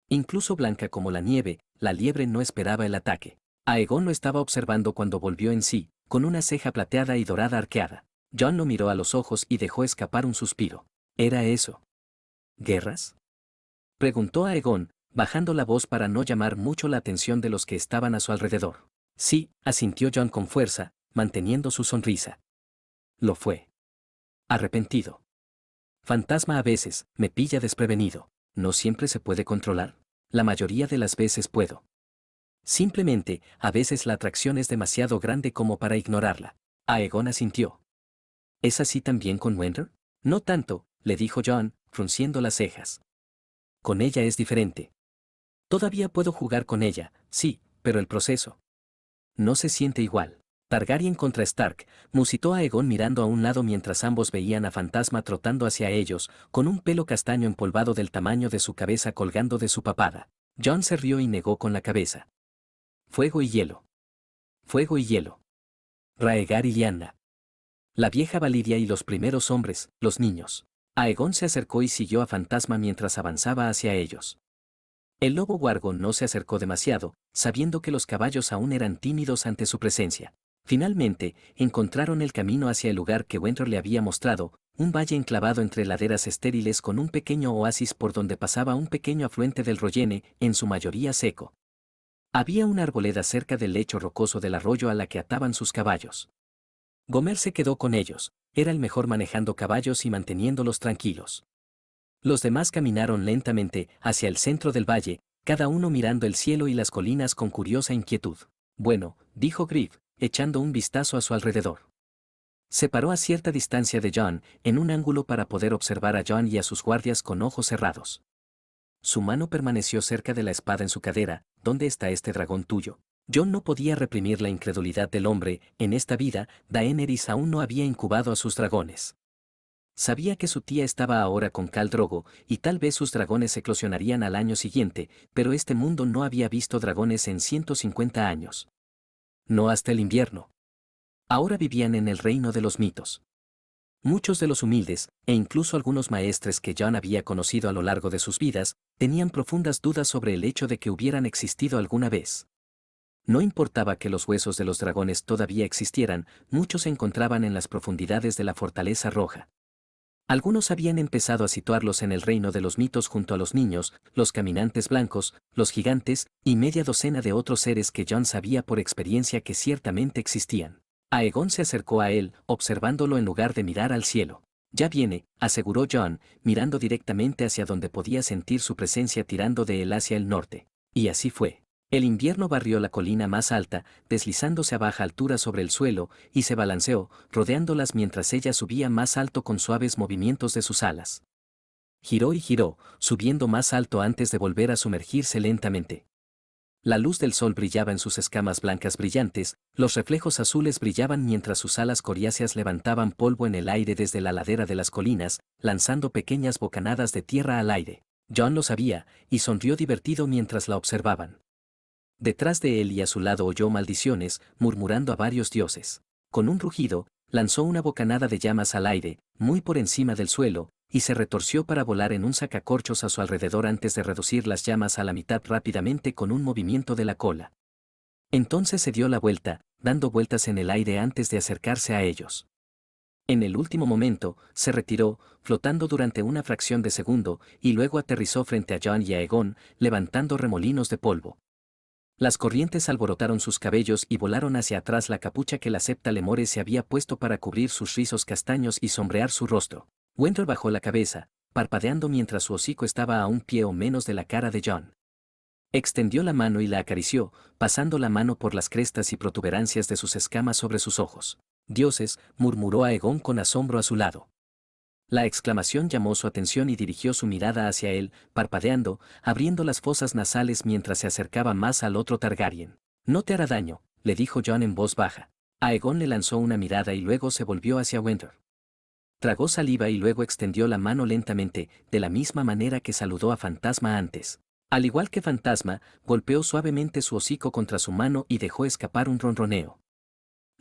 A: Incluso blanca como la nieve, la liebre no esperaba el ataque. Aegon lo estaba observando cuando volvió en sí, con una ceja plateada y dorada arqueada. Jon lo miró a los ojos y dejó escapar un suspiro. ¿Era eso? ¿Guerras? Preguntó Aegon, bajando la voz para no llamar mucho la atención de los que estaban a su alrededor. Sí, asintió Jon con fuerza, manteniendo su sonrisa. Lo fue. Arrepentido. Fantasma a veces, me pilla desprevenido. ¿No siempre se puede controlar? La mayoría de las veces puedo. Simplemente, a veces la atracción es demasiado grande como para ignorarla. Aegon asintió. ¿Es así también con Winter? No tanto, le dijo Jon, frunciendo las cejas. Con ella es diferente. Todavía puedo jugar con ella, sí, pero el proceso no se siente igual. Targaryen contra Stark, musitó Aegon mirando a un lado mientras ambos veían a Fantasma trotando hacia ellos, con un pelo castaño empolvado del tamaño de su cabeza colgando de su papada. Jon se rió y negó con la cabeza. Fuego y hielo. Fuego y hielo. Raegar y Lyanna. La vieja Valiria y los primeros hombres, los niños. Aegon se acercó y siguió a Fantasma mientras avanzaba hacia ellos. El lobo Wargo no se acercó demasiado, sabiendo que los caballos aún eran tímidos ante su presencia. Finalmente, encontraron el camino hacia el lugar que Wendor le había mostrado, un valle enclavado entre laderas estériles con un pequeño oasis por donde pasaba un pequeño afluente del Royene, en su mayoría seco. Había una arboleda cerca del lecho rocoso del arroyo a la que ataban sus caballos. Gomer se quedó con ellos, era el mejor manejando caballos y manteniéndolos tranquilos. Los demás caminaron lentamente hacia el centro del valle, cada uno mirando el cielo y las colinas con curiosa inquietud. Bueno, dijo Griff, echando un vistazo a su alrededor. Se paró a cierta distancia de Jon, en un ángulo para poder observar a Jon y a sus guardias con ojos cerrados. Su mano permaneció cerca de la espada en su cadera. ¿Dónde está este dragón tuyo? Jon no podía reprimir la incredulidad del hombre. En esta vida, Daenerys aún no había incubado a sus dragones. Sabía que su tía estaba ahora con Khal Drogo, y tal vez sus dragones eclosionarían al año siguiente, pero este mundo no había visto dragones en 150 años. No hasta el invierno. Ahora vivían en el reino de los mitos. Muchos de los humildes, e incluso algunos maestres que Jon había conocido a lo largo de sus vidas, tenían profundas dudas sobre el hecho de que hubieran existido alguna vez. No importaba que los huesos de los dragones todavía existieran, muchos se encontraban en las profundidades de la Fortaleza Roja. Algunos habían empezado a situarlos en el reino de los mitos junto a los niños, los caminantes blancos, los gigantes, y media docena de otros seres que Jon sabía por experiencia que ciertamente existían. Aegon se acercó a él, observándolo en lugar de mirar al cielo. Ya viene, aseguró Jon, mirando directamente hacia donde podía sentir su presencia tirando de él hacia el norte. Y así fue. El invierno barrió la colina más alta, deslizándose a baja altura sobre el suelo, y se balanceó, rodeándolas mientras ella subía más alto con suaves movimientos de sus alas. Giró y giró, subiendo más alto antes de volver a sumergirse lentamente. La luz del sol brillaba en sus escamas blancas brillantes, los reflejos azules brillaban mientras sus alas coriáceas levantaban polvo en el aire desde la ladera de las colinas, lanzando pequeñas bocanadas de tierra al aire. Jon lo sabía, y sonrió divertido mientras la observaban. Detrás de él y a su lado oyó maldiciones, murmurando a varios dioses. Con un rugido, lanzó una bocanada de llamas al aire, muy por encima del suelo, y se retorció para volar en un sacacorchos a su alrededor antes de reducir las llamas a la mitad rápidamente con un movimiento de la cola. Entonces se dio la vuelta, dando vueltas en el aire antes de acercarse a ellos. En el último momento, se retiró, flotando durante una fracción de segundo, y luego aterrizó frente a Jon y a Aegon, levantando remolinos de polvo. Las corrientes alborotaron sus cabellos y volaron hacia atrás la capucha que la septa Lemore se había puesto para cubrir sus rizos castaños y sombrear su rostro. Wendell bajó la cabeza, parpadeando mientras su hocico estaba a un pie o menos de la cara de Jon. Extendió la mano y la acarició, pasando la mano por las crestas y protuberancias de sus escamas sobre sus ojos. Dioses, murmuró Aegon con asombro a su lado. La exclamación llamó su atención y dirigió su mirada hacia él, parpadeando, abriendo las fosas nasales mientras se acercaba más al otro Targaryen. No te hará daño, le dijo Jon en voz baja. Aegon le lanzó una mirada y luego se volvió hacia Wendell. Tragó saliva y luego extendió la mano lentamente, de la misma manera que saludó a Fantasma antes. Al igual que Fantasma, golpeó suavemente su hocico contra su mano y dejó escapar un ronroneo.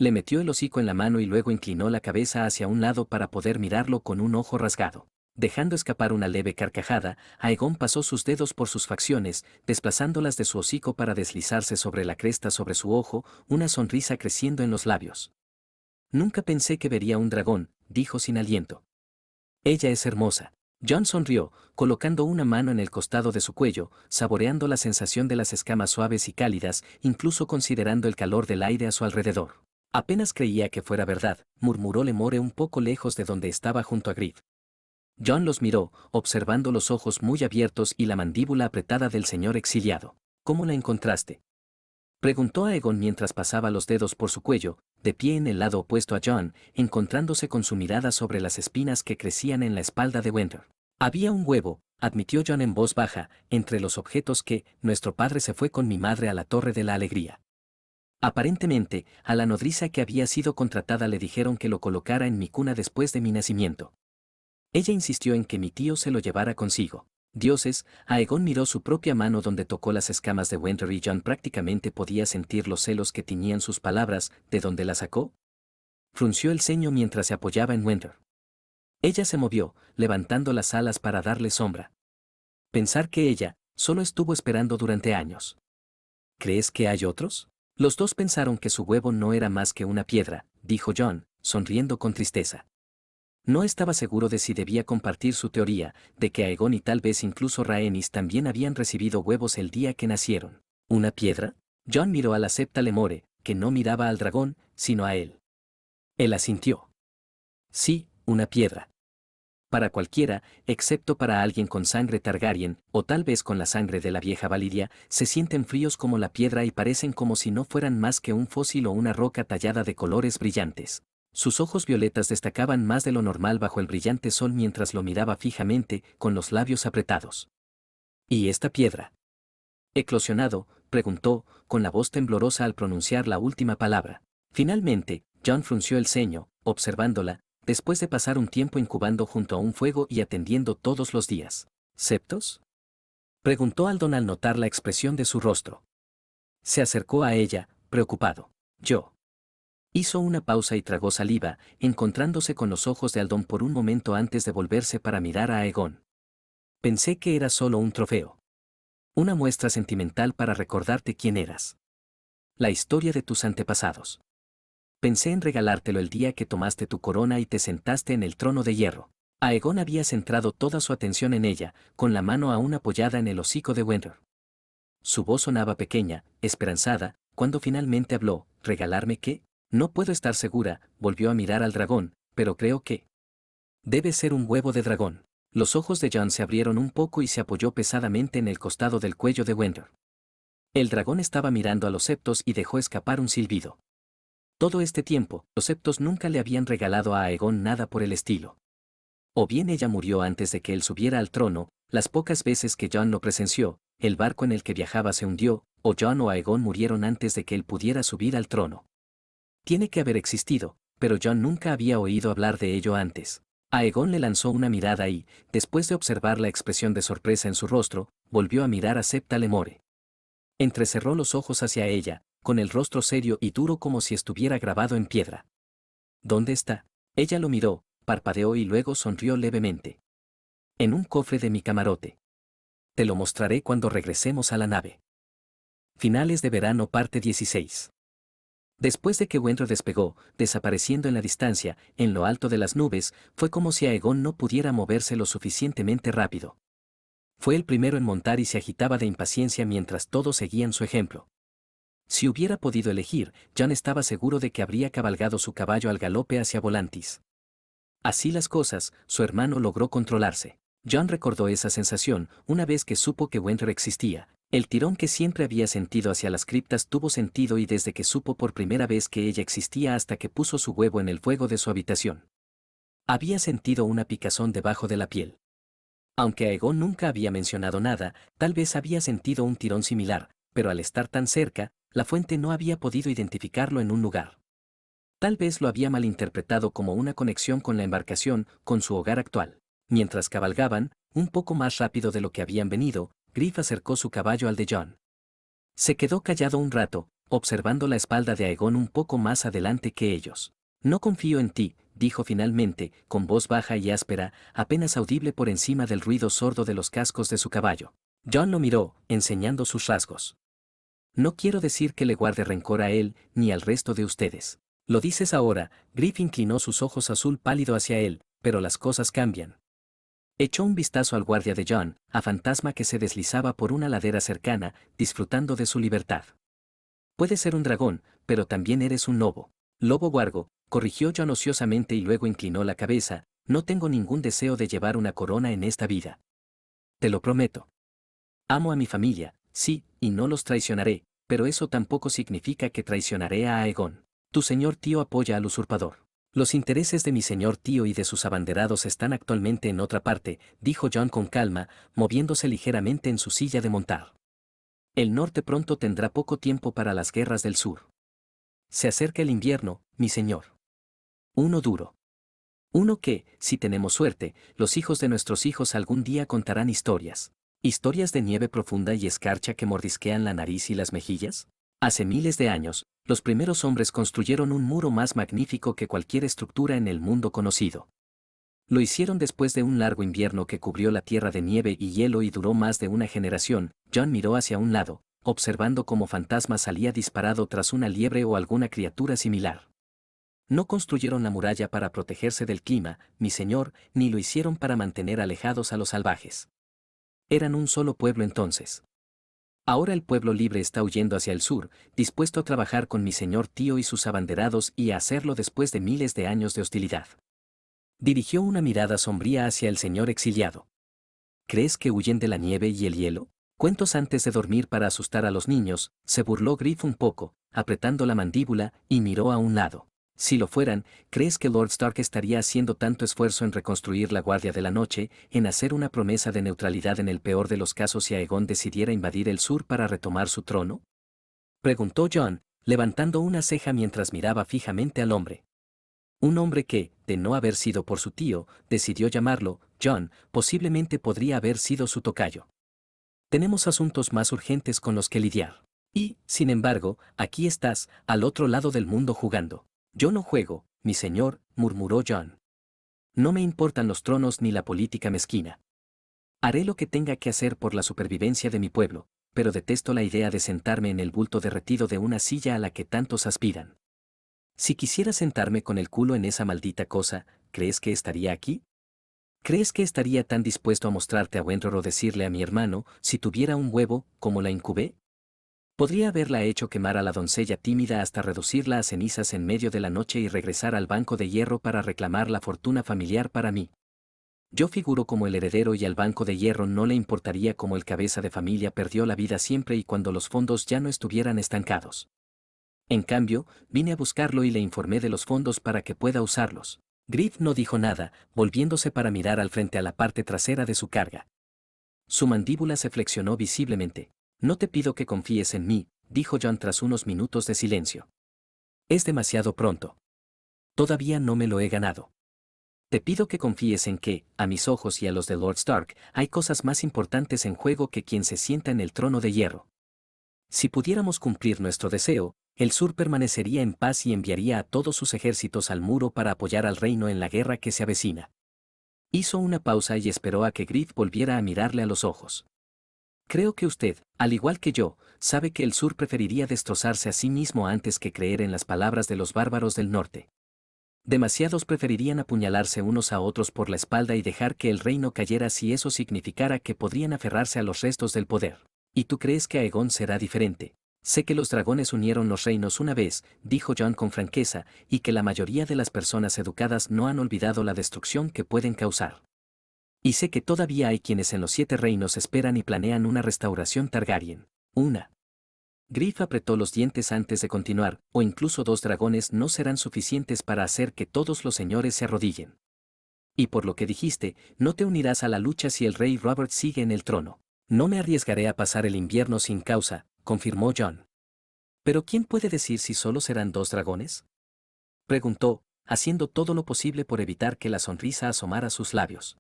A: Le metió el hocico en la mano y luego inclinó la cabeza hacia un lado para poder mirarlo con un ojo rasgado. Dejando escapar una leve carcajada, Aegon pasó sus dedos por sus facciones, desplazándolas de su hocico para deslizarse sobre la cresta sobre su ojo, una sonrisa creciendo en los labios. Nunca pensé que vería un dragón, dijo sin aliento. Ella es hermosa. Jon sonrió, colocando una mano en el costado de su cuello, saboreando la sensación de las escamas suaves y cálidas, incluso considerando el calor del aire a su alrededor. Apenas creía que fuera verdad, murmuró Lemore un poco lejos de donde estaba junto a Griff. Jon los miró, observando los ojos muy abiertos y la mandíbula apretada del señor exiliado. ¿Cómo la encontraste?, preguntó Aegon mientras pasaba los dedos por su cuello, de pie en el lado opuesto a Jon, encontrándose con su mirada sobre las espinas que crecían en la espalda de Wendell. Había un huevo, admitió John en voz baja, entre los objetos que, nuestro padre se fue con mi madre a la Torre de la Alegría. Aparentemente, a la nodriza que había sido contratada le dijeron que lo colocara en mi cuna después de mi nacimiento. Ella insistió en que mi tío se lo llevara consigo. Dioses, Aegon miró su propia mano donde tocó las escamas de Winter y John prácticamente podía sentir los celos que tiñían sus palabras. ¿De dónde la sacó? Frunció el ceño mientras se apoyaba en Winter. Ella se movió, levantando las alas para darle sombra. Pensar que ella, solo estuvo esperando durante años. ¿Crees que hay otros? Los dos pensaron que su huevo no era más que una piedra, dijo John, sonriendo con tristeza. No estaba seguro de si debía compartir su teoría, de que Aegon y tal vez incluso Rhaenys también habían recibido huevos el día que nacieron. ¿Una piedra? John miró a la septa Lemore, que no miraba al dragón, sino a él. Él asintió. Sí, una piedra. Para cualquiera, excepto para alguien con sangre Targaryen, o tal vez con la sangre de la vieja Valiria, se sienten fríos como la piedra y parecen como si no fueran más que un fósil o una roca tallada de colores brillantes. Sus ojos violetas destacaban más de lo normal bajo el brillante sol mientras lo miraba fijamente, con los labios apretados. ¿Y esta piedra? Eclosionado, preguntó, con la voz temblorosa al pronunciar la última palabra. Finalmente, John frunció el ceño, observándola, después de pasar un tiempo incubando junto a un fuego y atendiendo todos los días. ¿Septos? Preguntó Aldon al notar la expresión de su rostro. Se acercó a ella, preocupado. Yo. Hizo una pausa y tragó saliva, encontrándose con los ojos de Aldon por un momento antes de volverse para mirar a Aegon. Pensé que era solo un trofeo. Una muestra sentimental para recordarte quién eras. La historia de tus antepasados. Pensé en regalártelo el día que tomaste tu corona y te sentaste en el trono de hierro. Aegon había centrado toda su atención en ella, con la mano aún apoyada en el hocico de Winter. Su voz sonaba pequeña, esperanzada, cuando finalmente habló. ¿Regalarme qué? No puedo estar segura, volvió a mirar al dragón, pero creo que... Debe ser un huevo de dragón. Los ojos de John se abrieron un poco y se apoyó pesadamente en el costado del cuello de Winter. El dragón estaba mirando a los septos y dejó escapar un silbido. Todo este tiempo, los septos nunca le habían regalado a Aegon nada por el estilo. O bien ella murió antes de que él subiera al trono, las pocas veces que Jon lo presenció, el barco en el que viajaba se hundió, o Jon o Aegon murieron antes de que él pudiera subir al trono. Tiene que haber existido, pero Jon nunca había oído hablar de ello antes. Aegon le lanzó una mirada y, después de observar la expresión de sorpresa en su rostro, volvió a mirar a Septa Lemore. Entrecerró los ojos hacia ella, con el rostro serio y duro como si estuviera grabado en piedra. ¿Dónde está? Ella lo miró, parpadeó y luego sonrió levemente. En un cofre de mi camarote. Te lo mostraré cuando regresemos a la nave. Finales de verano parte 16. Después de que Winter despegó, desapareciendo en la distancia, en lo alto de las nubes, fue como si Aegon no pudiera moverse lo suficientemente rápido. Fue el primero en montar y se agitaba de impaciencia mientras todos seguían su ejemplo. Si hubiera podido elegir, Jon estaba seguro de que habría cabalgado su caballo al galope hacia Volantis. Así las cosas, su hermano logró controlarse. Jon recordó esa sensación, una vez que supo que Winter existía. El tirón que siempre había sentido hacia las criptas tuvo sentido y desde que supo por primera vez que ella existía hasta que puso su huevo en el fuego de su habitación. Había sentido una picazón debajo de la piel. Aunque Aegon nunca había mencionado nada, tal vez había sentido un tirón similar, pero al estar tan cerca, la fuente no había podido identificarlo en un lugar. Tal vez lo había malinterpretado como una conexión con la embarcación, con su hogar actual. Mientras cabalgaban, un poco más rápido de lo que habían venido, Griff acercó su caballo al de Jon. Se quedó callado un rato, observando la espalda de Aegon un poco más adelante que ellos. No confío en ti, dijo finalmente, con voz baja y áspera, apenas audible por encima del ruido sordo de los cascos de su caballo. Jon lo miró, enseñando sus rasgos. No quiero decir que le guarde rencor a él, ni al resto de ustedes. Lo dices ahora, Griff inclinó sus ojos azul pálido hacia él, pero las cosas cambian. Echó un vistazo al guardia de Jon, a fantasma que se deslizaba por una ladera cercana, disfrutando de su libertad. Puede ser un dragón, pero también eres un lobo. Lobo Wargo, corrigió Jon ociosamente y luego inclinó la cabeza, no tengo ningún deseo de llevar una corona en esta vida. Te lo prometo. Amo a mi familia, sí, y no los traicionaré, pero eso tampoco significa que traicionaré a Aegon. Tu señor tío apoya al usurpador. Los intereses de mi señor tío y de sus abanderados están actualmente en otra parte, dijo John con calma, moviéndose ligeramente en su silla de montar. El norte pronto tendrá poco tiempo para las guerras del sur. Se acerca el invierno, mi señor. Uno duro. Uno que, si tenemos suerte, los hijos de nuestros hijos algún día contarán historias. ¿Historias de nieve profunda y escarcha que mordisquean la nariz y las mejillas? Hace miles de años, los primeros hombres construyeron un muro más magnífico que cualquier estructura en el mundo conocido. Lo hicieron después de un largo invierno que cubrió la tierra de nieve y hielo y duró más de una generación. John miró hacia un lado, observando cómo fantasma salía disparado tras una liebre o alguna criatura similar. No construyeron la muralla para protegerse del clima, mi señor, ni lo hicieron para mantener alejados a los salvajes. Eran un solo pueblo entonces. Ahora el pueblo libre está huyendo hacia el sur, dispuesto a trabajar con mi señor tío y sus abanderados y a hacerlo después de miles de años de hostilidad. Dirigió una mirada sombría hacia el señor exiliado. ¿Crees que huyen de la nieve y el hielo? Cuentos antes de dormir para asustar a los niños, se burló Griff un poco, apretando la mandíbula, y miró a un lado. Si lo fueran, ¿crees que Lord Stark estaría haciendo tanto esfuerzo en reconstruir la Guardia de la Noche, en hacer una promesa de neutralidad en el peor de los casos si Aegon decidiera invadir el sur para retomar su trono? Preguntó Jon, levantando una ceja mientras miraba fijamente al hombre. Un hombre que, de no haber sido por su tío, decidió llamarlo Jon, posiblemente podría haber sido su tocayo. Tenemos asuntos más urgentes con los que lidiar. Y, sin embargo, aquí estás, al otro lado del mundo jugando. Yo no juego, mi señor, murmuró Jon. No me importan los tronos ni la política mezquina. Haré lo que tenga que hacer por la supervivencia de mi pueblo, pero detesto la idea de sentarme en el bulto derretido de una silla a la que tantos aspiran. Si quisiera sentarme con el culo en esa maldita cosa, ¿crees que estaría aquí? ¿Crees que estaría tan dispuesto a mostrarte a Wenror o decirle a mi hermano, si tuviera un huevo, como la incubé? Podría haberla hecho quemar a la doncella tímida hasta reducirla a cenizas en medio de la noche y regresar al banco de hierro para reclamar la fortuna familiar para mí. Yo figuro como el heredero y al banco de hierro no le importaría cómo el cabeza de familia perdió la vida siempre y cuando los fondos ya no estuvieran estancados. En cambio, vine a buscarlo y le informé de los fondos para que pueda usarlos. Griff no dijo nada, volviéndose para mirar al frente a la parte trasera de su carga. Su mandíbula se flexionó visiblemente. No te pido que confíes en mí, dijo Jon tras unos minutos de silencio. Es demasiado pronto. Todavía no me lo he ganado. Te pido que confíes en que, a mis ojos y a los de Lord Stark, hay cosas más importantes en juego que quien se sienta en el trono de hierro. Si pudiéramos cumplir nuestro deseo, el sur permanecería en paz y enviaría a todos sus ejércitos al muro para apoyar al reino en la guerra que se avecina. Hizo una pausa y esperó a que Griff volviera a mirarle a los ojos. Creo que usted, al igual que yo, sabe que el sur preferiría destrozarse a sí mismo antes que creer en las palabras de los bárbaros del norte. Demasiados preferirían apuñalarse unos a otros por la espalda y dejar que el reino cayera si eso significara que podrían aferrarse a los restos del poder. ¿Y tú crees que Aegon será diferente? Sé que los dragones unieron los reinos una vez, dijo Jon con franqueza, y que la mayoría de las personas educadas no han olvidado la destrucción que pueden causar. Y sé que todavía hay quienes en los 7 reinos esperan y planean una restauración Targaryen. Una. Griff apretó los dientes antes de continuar, o incluso 2 dragones no serán suficientes para hacer que todos los señores se arrodillen. Y por lo que dijiste, no te unirás a la lucha si el rey Robert sigue en el trono. No me arriesgaré a pasar el invierno sin causa, confirmó Jon. ¿Pero quién puede decir si solo serán 2 dragones? Preguntó, haciendo todo lo posible por evitar que la sonrisa asomara a sus labios.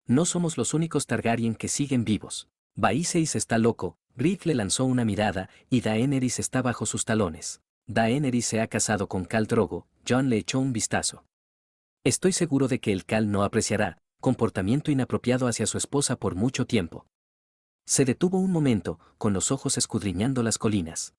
A: No somos los únicos Targaryen que siguen vivos. Viserys está loco, Griff le lanzó una mirada, y Daenerys está bajo sus talones. Daenerys se ha casado con Khal Drogo, Jon le echó un vistazo. Estoy seguro de que el Khal no apreciará comportamiento inapropiado hacia su esposa por mucho tiempo. Se detuvo un momento, con los ojos escudriñando las colinas.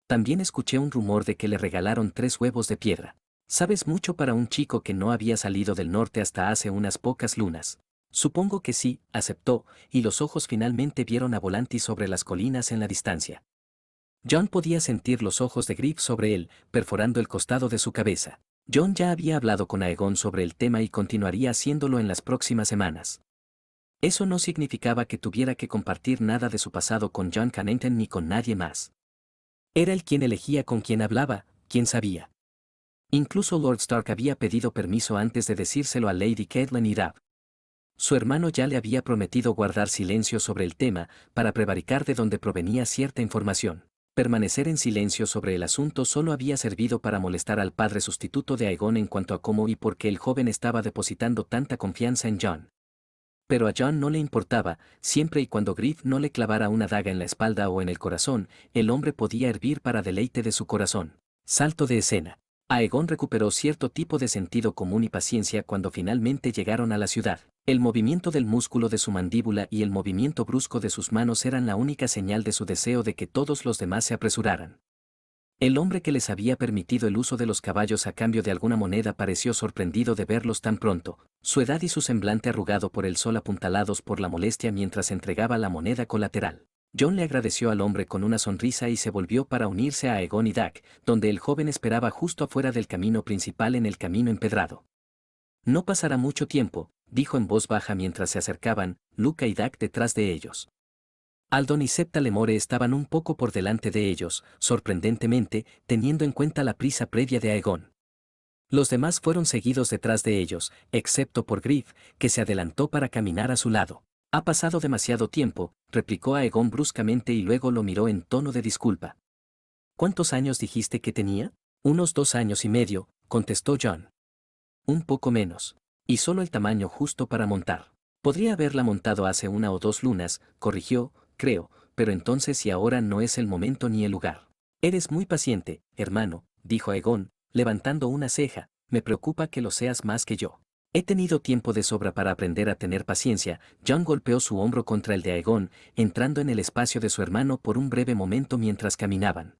A: También escuché un rumor de que le regalaron 3 huevos de piedra. Sabes mucho para un chico que no había salido del norte hasta hace unas pocas lunas. Supongo que sí, aceptó, y los ojos finalmente vieron a Volantis sobre las colinas en la distancia. Jon podía sentir los ojos de Griff sobre él, perforando el costado de su cabeza. Jon ya había hablado con Aegon sobre el tema y continuaría haciéndolo en las próximas semanas. Eso no significaba que tuviera que compartir nada de su pasado con Jon Cannington ni con nadie más. Era él quien elegía con quién hablaba, quién sabía. Incluso Lord Stark había pedido permiso antes de decírselo a Lady Catelyn y Dab. Su hermano ya le había prometido guardar silencio sobre el tema para prevaricar de dónde provenía cierta información. Permanecer en silencio sobre el asunto solo había servido para molestar al padre sustituto de Aegon en cuanto a cómo y por qué el joven estaba depositando tanta confianza en Jon. Pero a Jon no le importaba, siempre y cuando Griff no le clavara una daga en la espalda o en el corazón, el hombre podía hervir para deleite de su corazón. Salto de escena. Aegon recuperó cierto tipo de sentido común y paciencia cuando finalmente llegaron a la ciudad. El movimiento del músculo de su mandíbula y el movimiento brusco de sus manos eran la única señal de su deseo de que todos los demás se apresuraran. El hombre que les había permitido el uso de los caballos a cambio de alguna moneda pareció sorprendido de verlos tan pronto, su edad y su semblante arrugado por el sol apuntalados por la molestia mientras entregaba la moneda colateral. Jon le agradeció al hombre con una sonrisa y se volvió para unirse a Aegon y Dak, donde el joven esperaba justo afuera del camino principal en el camino empedrado. No pasará mucho tiempo, dijo en voz baja mientras se acercaban, Luca y Dak detrás de ellos. Aldon y Septa Lemore estaban un poco por delante de ellos, sorprendentemente, teniendo en cuenta la prisa previa de Aegon. Los demás fueron seguidos detrás de ellos, excepto por Griff, que se adelantó para caminar a su lado. Ha pasado demasiado tiempo, replicó Aegon bruscamente y luego lo miró en tono de disculpa. ¿Cuántos años dijiste que tenía? Unos 2 años y medio, contestó Jon. Un poco menos. Y solo el tamaño justo para montar. Podría haberla montado hace 1 o 2 lunas, corrigió, creo, pero entonces y ahora no es el momento ni el lugar. Eres muy paciente, hermano, dijo Aegon, levantando una ceja, me preocupa que lo seas más que yo. He tenido tiempo de sobra para aprender a tener paciencia. Jon golpeó su hombro contra el de Aegon, entrando en el espacio de su hermano por un breve momento mientras caminaban.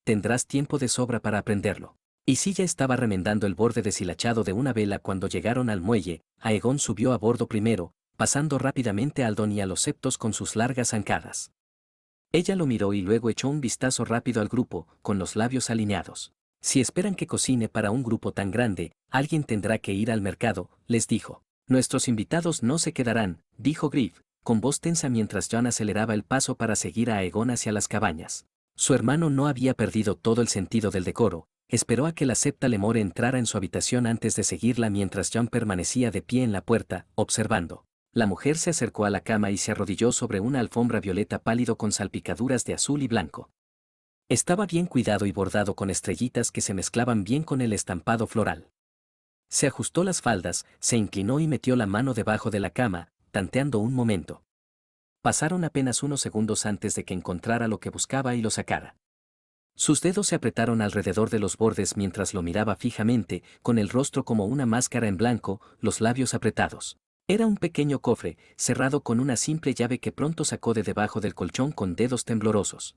A: Tendrás tiempo de sobra para aprenderlo. Y si ya estaba remendando el borde deshilachado de una vela cuando llegaron al muelle, Aegon subió a bordo primero, pasando rápidamente a Aldon y a los septos con sus largas zancadas. Ella lo miró y luego echó un vistazo rápido al grupo, con los labios alineados. Si esperan que cocine para un grupo tan grande, alguien tendrá que ir al mercado, les dijo. Nuestros invitados no se quedarán, dijo Griff, con voz tensa mientras Jon aceleraba el paso para seguir a Aegon hacia las cabañas. Su hermano no había perdido todo el sentido del decoro, esperó a que la Septa Lemore entrara en su habitación antes de seguirla mientras Jon permanecía de pie en la puerta, observando. La mujer se acercó a la cama y se arrodilló sobre una alfombra violeta pálido con salpicaduras de azul y blanco. Estaba bien cuidado y bordado con estrellitas que se mezclaban bien con el estampado floral. Se ajustó las faldas, se inclinó y metió la mano debajo de la cama, tanteando un momento. Pasaron apenas unos segundos antes de que encontrara lo que buscaba y lo sacara. Sus dedos se apretaron alrededor de los bordes mientras lo miraba fijamente, con el rostro como una máscara en blanco, los labios apretados. Era un pequeño cofre, cerrado con una simple llave que pronto sacó de debajo del colchón con dedos temblorosos.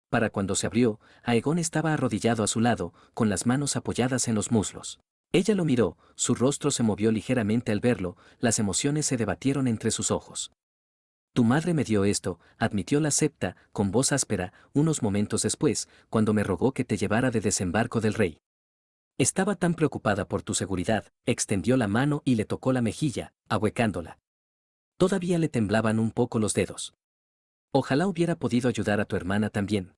A: Para cuando se abrió, Aegon estaba arrodillado a su lado, con las manos apoyadas en los muslos. Ella lo miró, su rostro se movió ligeramente al verlo, las emociones se debatieron entre sus ojos. Tu madre me dio esto, admitió la Septa, con voz áspera, unos momentos después, cuando me rogó que te llevara de desembarco del rey. Estaba tan preocupada por tu seguridad, extendió la mano y le tocó la mejilla, ahuecándola. Todavía le temblaban un poco los dedos. Ojalá hubiera podido ayudar a tu hermana también.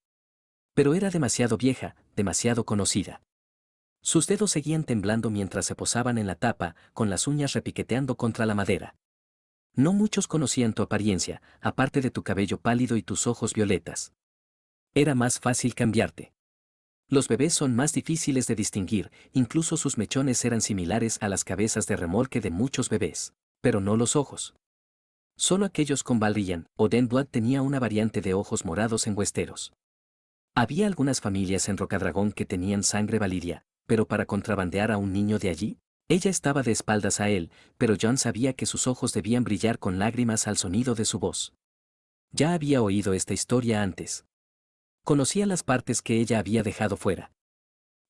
A: Pero era demasiado vieja, demasiado conocida. Sus dedos seguían temblando mientras se posaban en la tapa, con las uñas repiqueteando contra la madera. No muchos conocían tu apariencia, aparte de tu cabello pálido y tus ojos violetas. Era más fácil cambiarte. Los bebés son más difíciles de distinguir, incluso sus mechones eran similares a las cabezas de remolque de muchos bebés, pero no los ojos. Solo aquellos con Valerian o Denblood tenía una variante de ojos morados en Westeros. Había algunas familias en Rocadragón que tenían sangre valiria, pero para contrabandear a un niño de allí, ella estaba de espaldas a él, pero Jon sabía que sus ojos debían brillar con lágrimas al sonido de su voz. Ya había oído esta historia antes. Conocía las partes que ella había dejado fuera.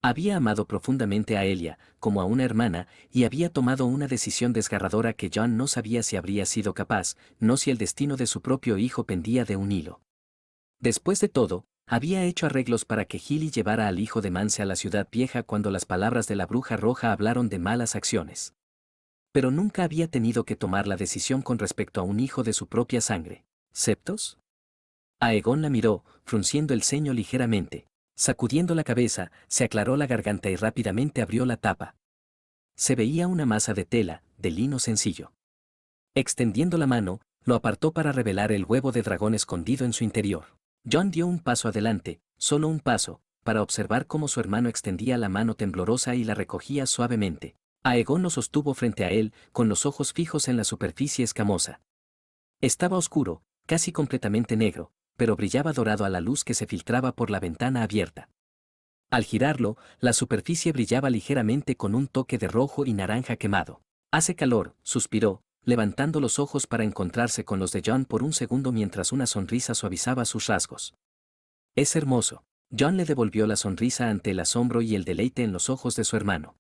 A: Había amado profundamente a Elia, como a una hermana, y había tomado una decisión desgarradora que Jon no sabía si habría sido capaz, no si el destino de su propio hijo pendía de un hilo. Después de todo, había hecho arreglos para que Gilly llevara al hijo de Mance a la ciudad vieja cuando las palabras de la bruja roja hablaron de malas acciones. Pero nunca había tenido que tomar la decisión con respecto a un hijo de su propia sangre. ¿Septos? Aegon la miró, frunciendo el ceño ligeramente. Sacudiendo la cabeza, se aclaró la garganta y rápidamente abrió la tapa. Se veía una masa de tela, de lino sencillo. Extendiendo la mano, lo apartó para revelar el huevo de dragón escondido en su interior. John dio un paso adelante, solo un paso, para observar cómo su hermano extendía la mano temblorosa y la recogía suavemente. Aegon lo sostuvo frente a él, con los ojos fijos en la superficie escamosa. Estaba oscuro, casi completamente negro, pero brillaba dorado a la luz que se filtraba por la ventana abierta. Al girarlo, la superficie brillaba ligeramente con un toque de rojo y naranja quemado. «Hace calor», suspiró, levantando los ojos para encontrarse con los de John por un segundo mientras una sonrisa suavizaba sus rasgos. «Es hermoso». John le devolvió la sonrisa ante el asombro y el deleite en los ojos de su hermano.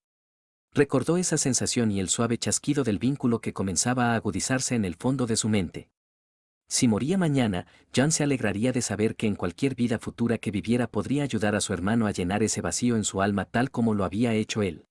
A: Recordó esa sensación y el suave chasquido del vínculo que comenzaba a agudizarse en el fondo de su mente. Si moría mañana, John se alegraría de saber que en cualquier vida futura que viviera podría ayudar a su hermano a llenar ese vacío en su alma tal como lo había hecho él.